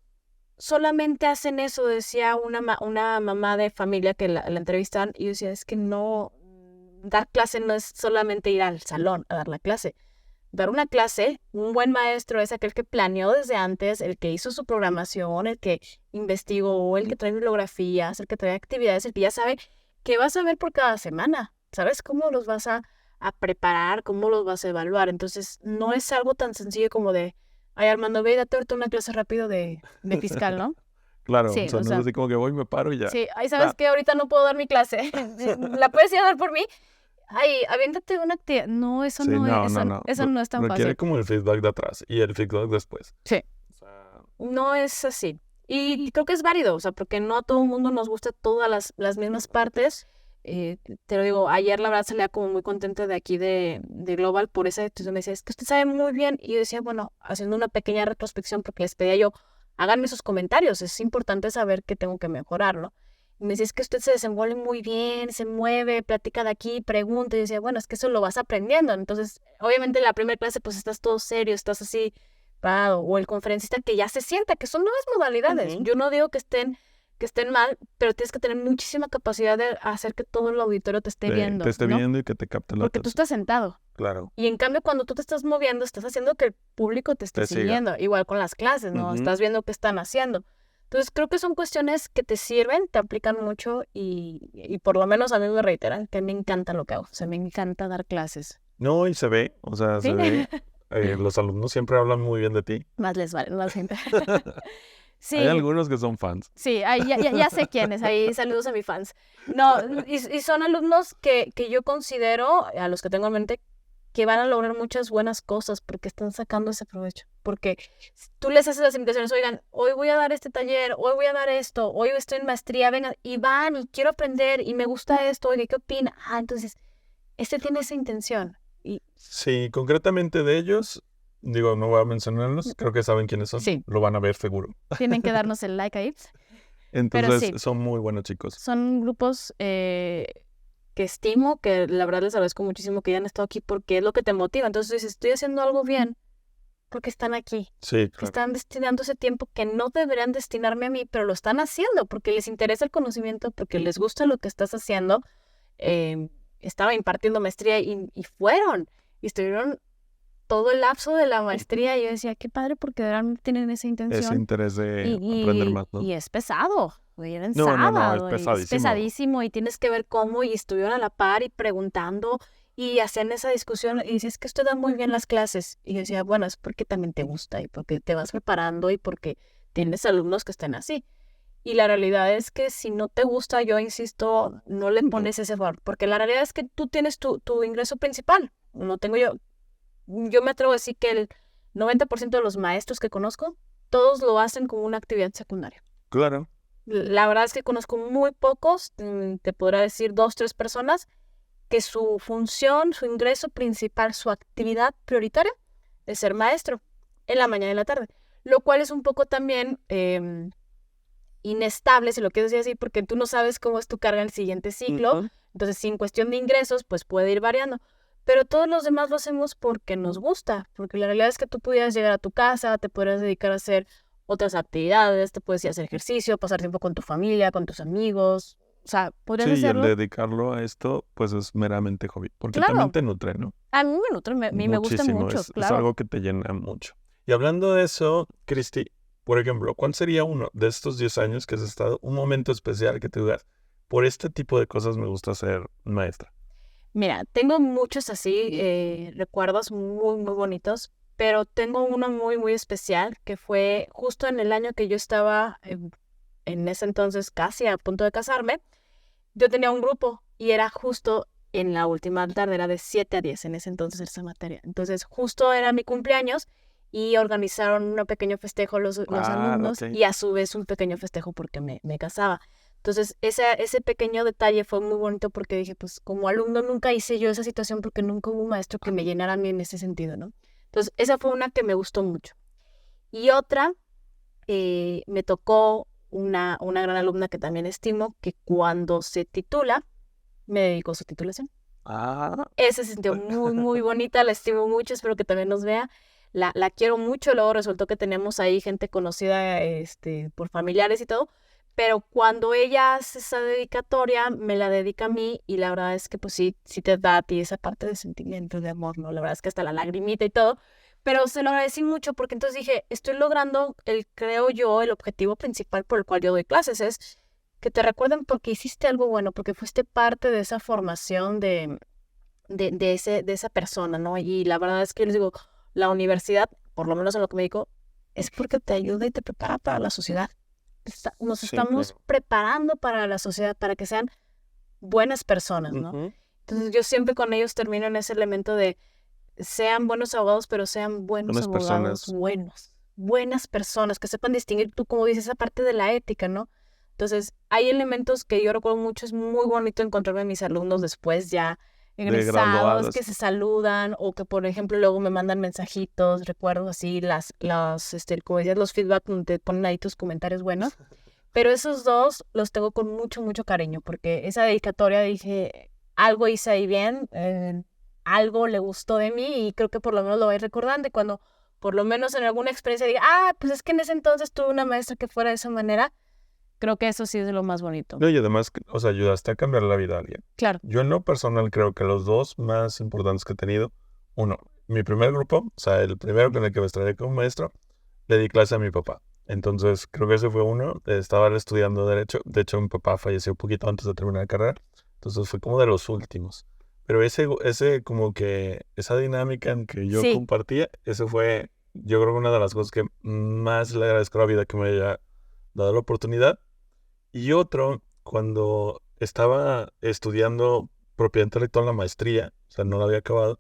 solamente hacen eso, decía una mamá de familia que la entrevistan, y yo decía, es que no, dar clase no es solamente ir al salón a dar la clase. Dar una clase, un buen maestro es aquel que planeó desde antes, el que hizo su programación, el que investigó, el que trae bibliografías, el que trae actividades, el que ya sabe qué vas a ver por cada semana. ¿Sabes cómo los vas a preparar, cómo los vas a evaluar? Entonces, no es algo tan sencillo como de, ay, Armando, ve y date ahorita una clase rápido de fiscal, ¿no? Claro, Sí, o sea, o no sea, es así como que voy, me paro y ya. sí, ay, ¿sabes qué? Ahorita no puedo dar mi clase. ¿La puedes ir a dar por mí? Ay, aviéntate una actividad. No, eso Sí, no es, no. eso no es tan Requiere fácil. como el feedback de atrás y el feedback después. Sí. O sea, No es así. Y creo que es válido, o sea, porque no a todo el mundo nos gusta todas las mismas partes. Te lo digo, ayer la verdad salía como muy contenta de aquí de Global por esa decisión. Me decía, es que usted sabe muy bien. Y yo decía, bueno, haciendo una pequeña retrospección, porque les pedía yo, háganme sus comentarios, es importante saber qué tengo que mejorar, ¿no? Y me decía, es que usted se desenvuelve muy bien, se mueve, platica de aquí, pregunta. Y yo decía, bueno, es que eso lo vas aprendiendo. Entonces, obviamente en la primera clase pues estás todo serio, estás así parado. O el conferencista que ya se sienta, que son nuevas modalidades. Yo no digo que estén mal, pero tienes que tener muchísima capacidad de hacer que todo el auditorio te esté viendo, te esté ¿no? viendo y que te capte la Porque tú atención. estás sentado. Claro. Y en cambio, cuando tú te estás moviendo, estás haciendo que el público te esté Te siga. siguiendo. Igual con las clases, ¿no? Estás viendo qué están haciendo. Entonces, creo que son cuestiones que te sirven, te aplican mucho y por lo menos a mí me reiteran que me encanta lo que hago. O sea, me encanta dar clases. No, y se ve, o sea, ¿Sí? se ve. Los alumnos siempre hablan muy bien de ti. Más les vale, no siempre. Sí. Hay algunos que son fans. Sí, ahí ya sé quiénes, ahí saludos a mis fans. No, y son alumnos que yo considero, a los que tengo en mente, que van a lograr muchas buenas cosas porque están sacando ese provecho. Porque tú les haces las invitaciones, oigan, hoy voy a dar este taller, hoy voy a dar esto, hoy estoy en maestría, vengan, y van, y quiero aprender, y me gusta esto, oiga, ¿qué opina? Ah, entonces, tiene esa intención. Sí, concretamente de ellos, digo, no voy a mencionarlos, creo que saben quiénes son. Sí. Lo van a ver seguro. Tienen que darnos el like ahí. Entonces, sí. son muy buenos chicos. Son grupos que estimo, que la verdad les agradezco muchísimo que hayan estado aquí porque es lo que te motiva. Entonces dices, estoy haciendo algo bien porque están aquí. Sí, Que claro. están destinando ese tiempo que no deberían destinarme a mí, pero lo están haciendo porque les interesa el conocimiento, porque les gusta lo que estás haciendo. Estaba impartiendo maestría y fueron, y estuvieron todo el lapso de la maestría, y yo decía, qué padre, porque realmente tienen esa intención. Ese interés de aprender más, ¿no? Y es pesado. Era en No, sábado, es pesadísimo. es pesadísimo, y tienes que ver cómo, y estuvieron a la par y preguntando, y hacían esa discusión, y dices, es que usted da muy bien las clases. Y yo decía, bueno, es porque también te gusta, y porque te vas preparando, y porque tienes alumnos que estén así. Y la realidad es que si no te gusta, yo insisto, no le pones ese valor, porque la realidad es que tú tienes tu ingreso principal, no tengo yo. Yo me atrevo a decir que el 90% de los maestros que conozco, todos lo hacen como una actividad secundaria. Claro. La verdad es que conozco muy pocos, te podrá decir 2, 3 personas, que su función, su ingreso principal, su actividad prioritaria es ser maestro en la mañana y en la tarde. Lo cual es un poco también inestable, si lo quieres decir así, porque tú no sabes cómo es tu carga en el siguiente ciclo. Entonces, si en cuestión de ingresos, pues puede ir variando. Pero todos los demás lo hacemos porque nos gusta, porque la realidad es que tú pudieras llegar a tu casa, te podrías dedicar a hacer otras actividades, te puedes ir a hacer ejercicio, pasar tiempo con tu familia, con tus amigos, o sea, podrías Sí, y hacerlo. el dedicarlo a esto, pues es meramente hobby, porque Claro. también te nutre, ¿no? A mí me nutre, a mí me gusta Muchísimo, mucho, es claro. algo que te llena mucho. Y hablando de eso, Cristi, por ejemplo, ¿cuál sería uno de estos 10 años que has estado, un momento especial que te digas, por este tipo de cosas me gusta ser maestra? Mira, tengo muchos así recuerdos muy, muy bonitos, pero tengo uno muy, muy especial que fue justo en el año que yo estaba, en ese entonces casi a punto de casarme. Yo tenía un grupo y era justo en la última tarde, era de 7 a 10 en ese entonces esa materia. Entonces justo era mi cumpleaños y organizaron un pequeño festejo los alumnos, ok. y a su vez un pequeño festejo porque me casaba. Entonces, ese pequeño detalle fue muy bonito porque dije, pues como alumno nunca hice yo esa situación porque nunca hubo un maestro que me llenara a mí en ese sentido, ¿no? Entonces, esa fue una que me gustó mucho. Y otra, me tocó una gran alumna que también estimo, que cuando se titula, me dedicó su titulación. Esa se sintió muy, muy bonita, la estimo mucho, espero que también nos vea. La quiero mucho, luego resultó que tenemos ahí gente conocida por familiares y todo, pero cuando ella hace esa dedicatoria, me la dedica a mí y la verdad es que pues sí te da a ti esa parte de sentimiento, de amor, ¿no? La verdad es que hasta la lagrimita y todo, pero se lo agradecí mucho porque entonces dije, estoy logrando creo yo, el objetivo principal por el cual yo doy clases es que te recuerden porque hiciste algo bueno, porque fuiste parte de esa formación de esa persona, ¿no? Y la verdad es que les digo, la universidad, por lo menos en lo que me dedico, es porque te ayuda y te prepara para la sociedad. Nos Sí, estamos claro. preparando para la sociedad, para que sean buenas personas, ¿no? Ujú. Entonces yo siempre con ellos termino en ese elemento de sean buenos abogados, pero sean buenos Buenas abogados personas. buenas personas, que sepan distinguir, tú como dices, esa parte de la ética, ¿no? Entonces, hay elementos que yo recuerdo mucho, es muy bonito encontrarme a mis alumnos después ya De egresados, que graduadas. se saludan o que, por ejemplo, luego me mandan mensajitos, recuerdo así, como decías, los feedback donde te ponen ahí tus comentarios buenos. Pero esos dos los tengo con mucho, mucho cariño, porque esa dedicatoria dije, algo hice ahí bien, algo le gustó de mí y creo que por lo menos lo voy recordando y cuando por lo menos en alguna experiencia diga, pues es que en ese entonces tuve una maestra que fuera de esa manera, creo que eso sí es de lo más bonito. No, y además, o sea, ayudaste a cambiar la vida de alguien. Claro. Yo en lo personal creo que los dos más importantes que he tenido, uno, mi primer grupo, o sea, el primero con el que me estrené como maestro, le di clase a mi papá. Entonces, creo que ese fue uno. Estaba estudiando Derecho. De hecho, mi papá falleció un poquito antes de terminar la carrera. Entonces, fue como de los últimos. Pero ese como que, esa dinámica en que yo Sí. compartía, eso fue, yo creo que una de las cosas que más le agradezco a la vida que me haya dado la oportunidad. Y otro, cuando estaba estudiando propiedad intelectual, la maestría, o sea, no la había acabado,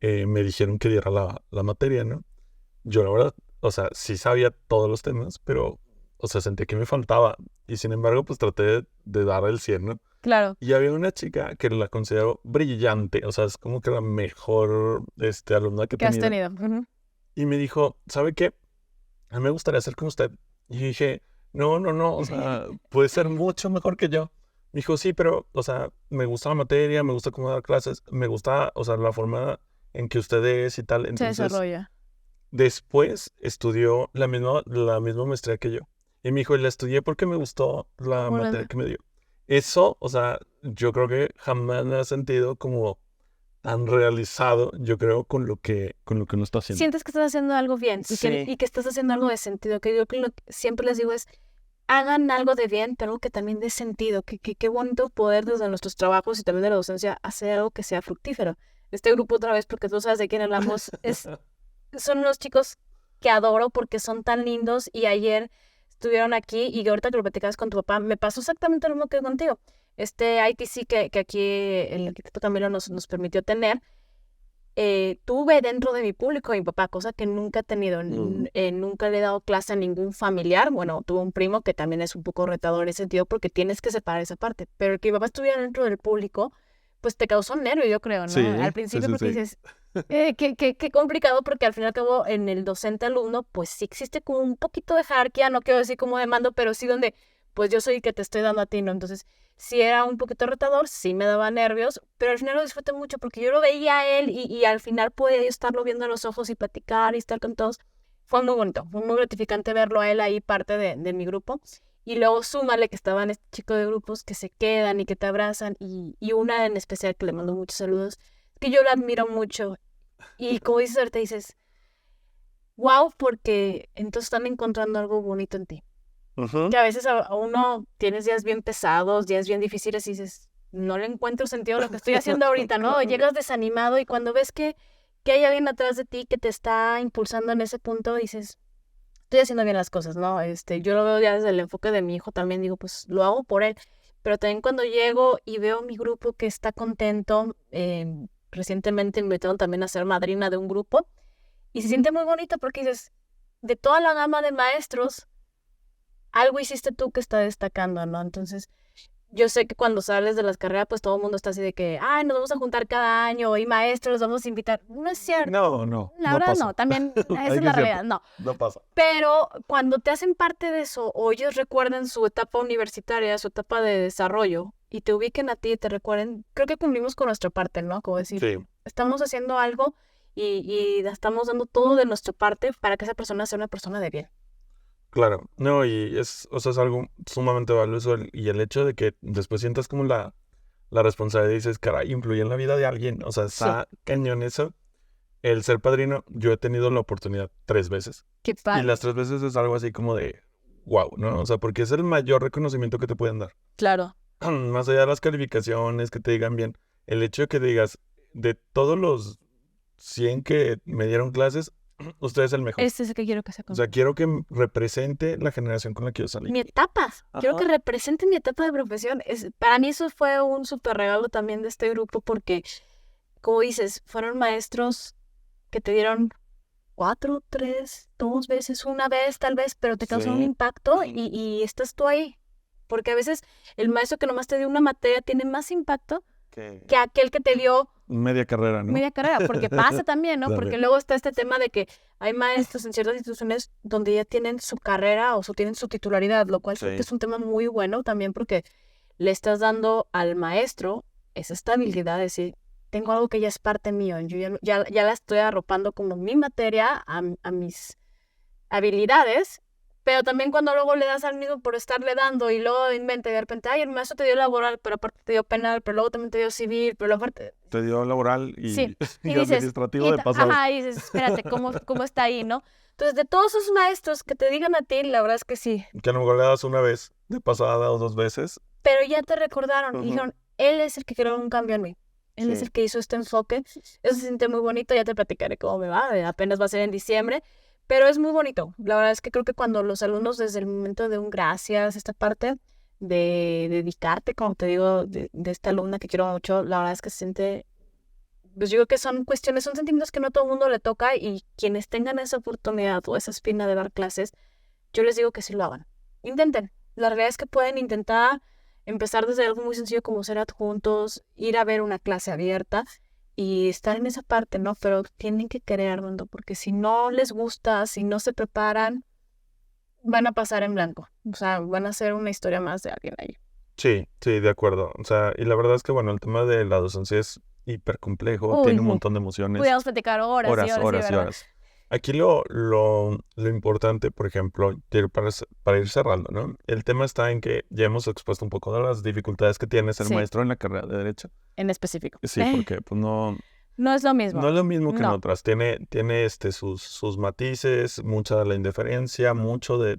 me dijeron que diera la materia, ¿no? Yo la verdad, o sea, sí sabía todos los temas, pero, o sea, sentí que me faltaba. Y sin embargo, pues traté de dar el 100, ¿no? Claro. Y había una chica que la considero brillante, o sea, es como que la mejor alumna que he ¿Qué has tenido. tenido? Ujú. Y me dijo, ¿sabe qué? A mí me gustaría ser como usted. Y dije, no, o sea, puede ser mucho mejor que yo. Me dijo, sí, pero, o sea, me gusta la materia, me gusta cómo dar clases, me gusta, o sea, la forma en que usted es y tal. Se Entonces, desarrolla. después estudió la misma maestría que yo. Y me dijo, y la estudié porque me gustó la materia Órale. que me dio. Eso, o sea, yo creo que jamás me ha sentido como tan realizado, yo creo, con lo que uno está haciendo. Sientes que estás haciendo algo bien Sí. y que estás haciendo algo de sentido, que yo creo que siempre les digo es, hagan algo de bien, pero algo que también dé sentido, que qué bonito poder desde nuestros trabajos y también de la docencia hacer algo que sea fructífero. Este grupo otra vez, porque tú sabes de quién hablamos, son unos chicos que adoro porque son tan lindos y ayer estuvieron aquí y ahorita que lo platicabas con tu papá, me pasó exactamente lo mismo que contigo. Este ITC que aquí el arquitecto Camilo nos permitió tener, tuve dentro de mi público a mi papá, cosa que nunca he tenido. Nunca le he dado clase a ningún familiar. Bueno, tuve un primo que también es un poco retador en ese sentido porque tienes que separar esa parte. Pero el que mi papá estuviera dentro del público, pues te causó nervio, yo creo, ¿no? Sí, Al sí, principio sí, porque sí. dices, qué complicado porque al fin y al cabo en el docente-alumno, pues sí existe como un poquito de jerarquía, no quiero decir como de mando, pero sí donde, pues yo soy el que te estoy dando a ti, ¿no? Entonces, sí era un poquito retador, sí me daba nervios, pero al final lo disfruté mucho porque yo lo veía a él y al final pude yo estarlo viendo a los ojos y platicar y estar con todos. Fue muy bonito, fue muy gratificante verlo a él ahí parte de mi grupo. Y luego súmale que estaban este chico de grupos que se quedan y que te abrazan y una en especial que le mando muchos saludos, que yo la admiro mucho. Y como dices ahorita, dices, wow, porque entonces están encontrando algo bonito en ti. Ujú. Que a veces a uno tienes días bien pesados, días bien difíciles y dices, no le encuentro sentido a lo que estoy haciendo ahorita, ¿no? Claro. Llegas desanimado y cuando ves que hay alguien atrás de ti que te está impulsando en ese punto, dices, estoy haciendo bien las cosas, ¿no? Yo lo veo ya desde el enfoque de mi hijo también, digo, pues lo hago por él. Pero también cuando llego y veo mi grupo que está contento, recientemente me invitaron también a ser madrina de un grupo y se siente muy bonito porque dices, de toda la gama de maestros, algo hiciste tú que está destacando, ¿no? Entonces, yo sé que cuando sales de las carreras, pues todo el mundo está así de que, ay, nos vamos a juntar cada año y maestros los vamos a invitar. No es cierto. No La verdad pasa. no, también esa Hay es que la ser- realidad, no. No pasa. Pero cuando te hacen parte de eso, o ellos recuerdan su etapa universitaria, su etapa de desarrollo, y te ubiquen a ti y te recuerden, creo que cumplimos con nuestra parte, ¿no? Como decir, Sí, estamos haciendo algo y estamos dando todo de nuestra parte para que esa persona sea una persona de bien. claro. No, y o sea, es algo sumamente valioso y el hecho de que después sientas como la responsabilidad y dices, caray, influye en la vida de alguien. O sea, está cañón eso. El ser padrino, yo he tenido la oportunidad 3 veces. Qué Y padre. las 3 veces es algo así como de, wow, ¿no? O sea, porque es el mayor reconocimiento que te pueden dar. Claro. Más allá de las calificaciones, que te digan bien, el hecho de que digas, de todos los 100 que me dieron clases, usted es el mejor. Este es el que quiero que sea O conmigo. sea, quiero que represente la generación con la que yo salí. Mi etapa. Quiero Ajá. que represente mi etapa de profesión. Para mí eso fue un súper regalo también de este grupo porque, como dices, fueron maestros que te dieron 4, 3, 2 veces, una vez tal vez, pero te causó un Sí. impacto y estás tú ahí. Porque a veces el maestro que nomás te dio una materia tiene más impacto que aquel que te dio Media carrera, ¿no? media carrera, porque pasa también, ¿no? También. Porque luego está este tema de que hay maestros en ciertas instituciones donde ya tienen su carrera o tienen su titularidad, lo cual creo Sí. que es un tema muy bueno también porque le estás dando al maestro esa estabilidad de decir, tengo algo que ya es parte mío, yo ya la estoy arropando como mi materia a mis habilidades, pero también cuando luego le das al mismo por estarle dando y luego inventa y de repente, ay, el maestro te dio laboral, pero aparte te dio penal, pero luego también te dio civil, pero luego aparte... Te dio laboral y, Sí, y y dices, administrativo de pasado. ajá, y dices, espérate, ¿cómo está ahí, no? Entonces, de todos esos maestros que te digan a ti, la verdad es que sí, Que a lo mejor le das una vez de pasada o 2 veces. pero ya te recordaron y Ujú. dijeron, él es el que creó un cambio en mí. Él es Sí. el que hizo este enfoque. Eso se siente muy bonito, ya te platicaré cómo me va, apenas va a ser en diciembre, pero es muy bonito. La verdad es que creo que cuando los alumnos desde el momento de un gracias, esta parte de dedicarte, como te digo, de esta alumna que quiero mucho, la verdad es que se siente, pues yo creo que son cuestiones, son sentimientos que no a todo el mundo le toca y quienes tengan esa oportunidad o esa espina de dar clases, yo les digo que sí lo hagan. Intenten. La realidad es que pueden intentar empezar desde algo muy sencillo como ser adjuntos, ir a ver una clase abierta y estar en esa parte, ¿no? Pero tienen que querer, Armando, porque si no les gusta, si no se preparan, van a pasar en blanco. O sea, van a ser una historia más de alguien ahí. Sí, de acuerdo. O sea, y la verdad es que, bueno, el tema de la docencia es hiper complejo, Uy, tiene un sí. montón de emociones. Pudiéramos platicar horas y Horas, horas, horas sí, y ¿verdad? horas. Aquí lo importante, por ejemplo, para ir cerrando, ¿no? El tema está en que ya hemos expuesto un poco de las dificultades que tiene ser Sí. maestro en la carrera de Derecho. En específico. Sí, porque pues no No es lo mismo. es lo mismo que en No. otras. Tiene sus matices, mucha de la indiferencia,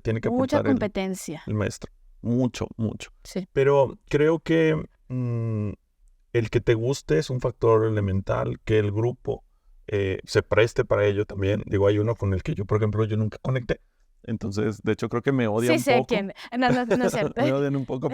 tiene que Mucha aportar el competencia. maestro. Mucho. Sí. Pero creo que el que te guste es un factor elemental, que el grupo se preste para ello también. Digo, hay uno con el que yo, por ejemplo, yo nunca conecté. Entonces, de hecho, creo que me odia Sí un sé poco. quién. No es cierto. Me odian un poco,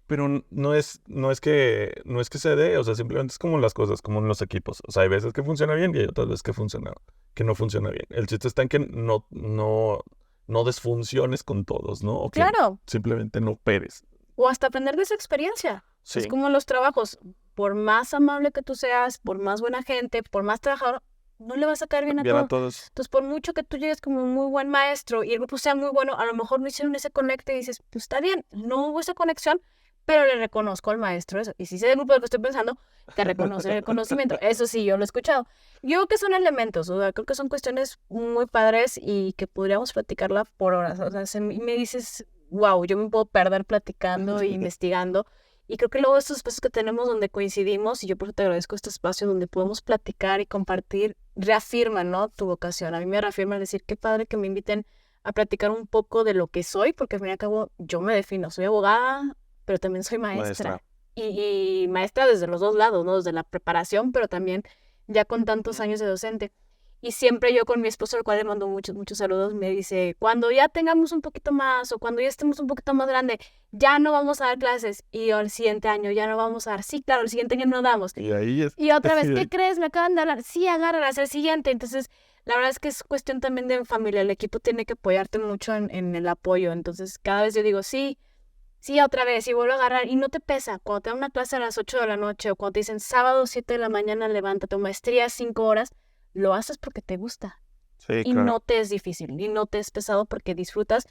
pero no es que se dé, o sea, simplemente es como las cosas, como en los equipos. O sea, hay veces que funciona bien y hay otras veces que no funciona bien. El chiste está en que no desfunciones con todos, ¿no? O que Claro. simplemente no operes. O hasta aprender de esa experiencia. Sí. Es como en los trabajos. Por más amable que tú seas, por más buena gente, por más trabajador, no le vas a caer bien a Bien a todos. todos. Entonces, por mucho que tú llegues como un muy buen maestro y el grupo sea muy bueno, a lo mejor no hicieron ese conecte y dices, pues está bien, no hubo esa conexión, pero le reconozco al maestro eso. Y si sé del grupo del que estoy pensando, te reconoce el conocimiento. Eso sí, yo lo he escuchado. Yo creo que son elementos, o sea, creo que son cuestiones muy padres y que podríamos platicarla por horas. O sea, me dices, wow, yo me puedo perder platicando e investigando. Y creo que luego estos espacios que tenemos donde coincidimos, y yo por eso te agradezco este espacio donde podemos platicar y compartir, reafirman, ¿no? Tu vocación. A mí me reafirma decir, qué padre que me inviten a platicar un poco de lo que soy, porque al fin y al cabo yo me defino, soy abogada, pero también soy maestra. Y maestra desde los dos lados, ¿no? Desde la preparación, pero también ya con tantos años de docente. Y siempre yo con mi esposo, al cual le mando muchos saludos, me dice, cuando ya tengamos un poquito más o cuando ya estemos un poquito más grande, ya no vamos a dar clases. Y el siguiente año ya no vamos a dar. Sí, claro, el siguiente año no damos. Y ahí es. Y otra vez, ¿qué crees? Me acaban de hablar. Sí, agárralas el siguiente. Entonces, la verdad es que es cuestión también de familia. El equipo tiene que apoyarte mucho en el apoyo. Entonces, cada vez yo digo, sí sí, otra vez, y vuelvo a agarrar, y no te pesa. Cuando te dan una clase a las 8 de la noche, o cuando te dicen sábado 7 de la mañana, levántate, maestría 5 horas, lo haces porque te gusta. Sí, Y claro. no te es difícil, y no te es pesado porque disfrutas.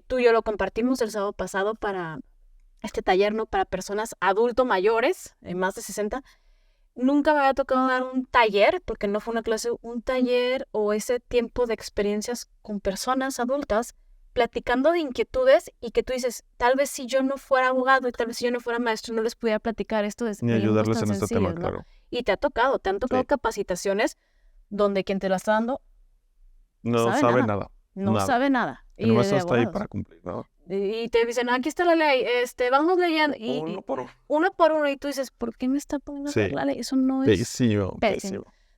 Tú y yo lo compartimos el sábado pasado para este taller, ¿no? Para personas adulto mayores, más de 60. Nunca me había tocado dar un taller, porque no fue una clase, un taller o ese tiempo de experiencias con personas adultas, platicando de inquietudes y que tú dices, tal vez si yo no fuera abogado y tal vez si yo no fuera maestro, no les pudiera platicar esto de Ni ejemplos ayudarles tan en este tema, sencillos, ¿no? claro. Y te han tocado Sí. capacitaciones donde quien te la está dando No sabe nada. no sabe nada. Que Y nomás de está ahí abogados. para cumplir, ¿no? Y te dicen, aquí está la ley, vamos leyendo. Y Uno por uno. uno por uno. Y tú dices, ¿por qué me está poniendo a Sí. hacer la ley? Eso no es Pésimo.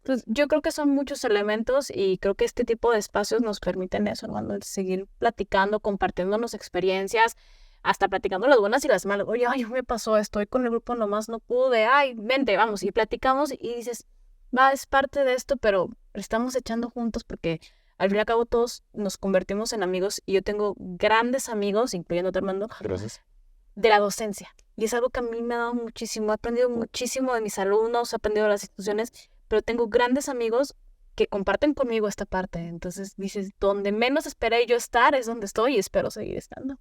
Entonces, yo creo que son muchos elementos y creo que este tipo de espacios nos permiten eso, hermano, el seguir platicando, compartiéndonos experiencias, hasta platicando las buenas y las malas. Oye, ay, me pasó esto, hoy con el grupo nomás no pude, ay, vente, vamos, y platicamos y dices, va, es parte de esto, pero estamos echando juntos porque al fin y al cabo todos nos convertimos en amigos y yo tengo grandes amigos, incluyendo a tu Armando, Gracias. de la docencia. Y es algo que a mí me ha dado muchísimo. He aprendido muchísimo de mis alumnos, he aprendido de las instituciones, pero tengo grandes amigos que comparten conmigo esta parte. Entonces dices, donde menos esperé yo estar es donde estoy y espero seguir estando.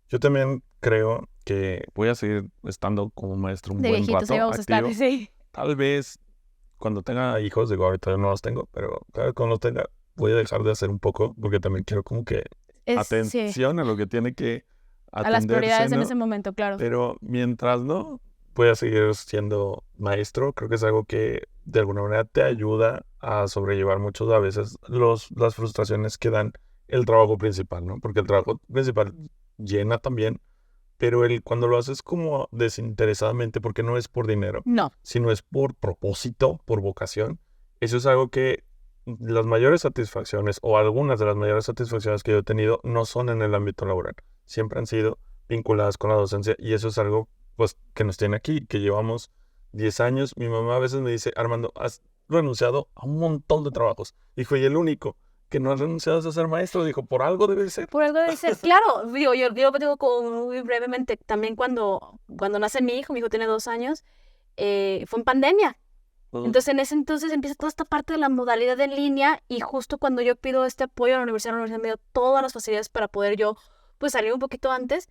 Yo también creo que voy a seguir estando como maestro un De buen viejitos rato, ahí vamos a estar, activo. sí. Tal vez cuando tenga hijos, digo, ahorita no los tengo, pero tal vez cuando los tenga, voy a dejar de hacer un poco, porque también quiero como que Sí, atención a lo que tiene que a las atenderse, prioridades en ¿no? ese momento, claro. Pero mientras no, voy a seguir siendo maestro. Creo que es algo que de alguna manera te ayuda a sobrellevar muchas a veces las frustraciones que dan el trabajo principal, ¿no? Porque el trabajo principal llena también, pero cuando lo haces como desinteresadamente, porque no es por dinero, No, sino es por propósito, por vocación, eso es algo que las mayores satisfacciones o algunas de las mayores satisfacciones que yo he tenido no son en el ámbito laboral, siempre han sido vinculadas con la docencia y eso es algo pues que nos tiene aquí, que llevamos 10 años. Mi mamá a veces me dice, Armando, has renunciado a un montón de trabajos. Dijo, y el único que no has renunciado es a ser maestro. Dijo, por algo debe ser. por algo debe ser. Claro, digo, yo digo como muy brevemente, también cuando nace mi hijo tiene 2 años, fue en pandemia. Entonces, en ese entonces empieza toda esta parte de la modalidad en línea y justo cuando yo pido este apoyo a la universidad me dio todas las facilidades para poder yo, pues, salir un poquito antes.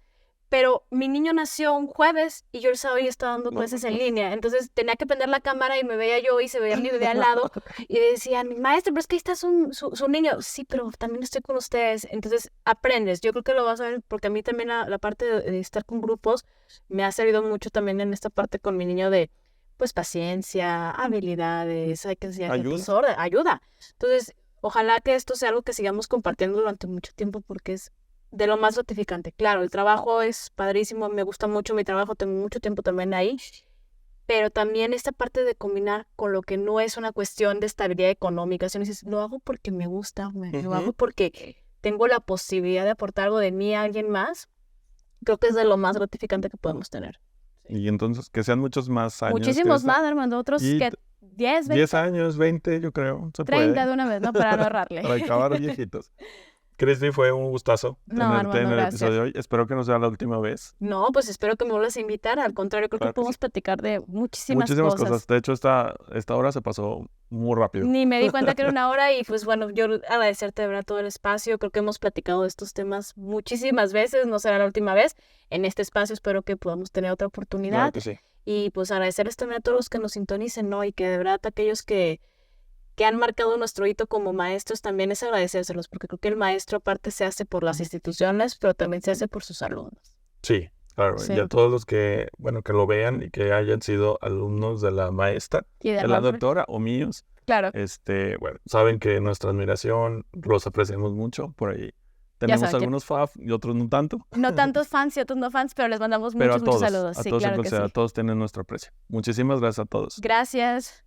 Pero mi niño nació un jueves y yo el sábado ya estaba dando clases en línea. Entonces, tenía que prender la cámara y me veía yo y se veía mi bebé al lado. Y decían, maestro, pero es que ahí está su niño. Sí, pero también estoy con ustedes. Entonces, aprendes. Yo creo que lo vas a ver porque a mí también la parte de estar con grupos me ha servido mucho también en esta parte con mi niño de, pues, paciencia, habilidades, hay que enseñar ayuda. Entonces, ojalá que esto sea algo que sigamos compartiendo durante mucho tiempo porque es de lo más gratificante. Claro, el trabajo es padrísimo, me gusta mucho mi trabajo, tengo mucho tiempo también ahí, pero también esta parte de combinar con lo que no es una cuestión de estabilidad económica, sino dices, lo hago porque me gusta, lo hago porque tengo la posibilidad de aportar algo de mí a alguien más, creo que es de lo más gratificante que podemos tener. Y entonces, que sean muchos más años. Muchísimos más, Armando, otros que 10, 20. 10 años, 20, yo creo, se 30 puede. de una vez, ¿no? Para no errarle. Para acabar viejitos. Cristi, fue un gustazo tenerte en el episodio de hoy. Espero que no sea la última vez. No, pues espero que me vuelvas a invitar. Al contrario, creo que podemos platicar de muchísimas cosas. De hecho, esta hora se pasó muy rápido. Ni me di cuenta que era una hora y pues bueno, yo agradecerte de verdad todo el espacio. Creo que hemos platicado de estos temas muchísimas veces. No será la última vez. En este espacio espero que podamos tener otra oportunidad. Claro que sí. Y pues agradecerles también a todos los que nos sintonicen, ¿no? Y que de verdad aquellos que han marcado nuestro hito como maestros, también es agradecérselos, porque creo que el maestro aparte se hace por las instituciones, pero también se hace por sus alumnos. Sí, claro. Sí. Y a todos los que, que lo vean y que hayan sido alumnos de la maestra, de la doctora o míos. Claro. Saben que nuestra admiración, los apreciamos mucho por ahí. Tenemos algunos fans y otros no tanto. No tantos fans y otros no fans, pero les mandamos muchos saludos. A todos tienen nuestro aprecio. Muchísimas gracias a todos. Gracias.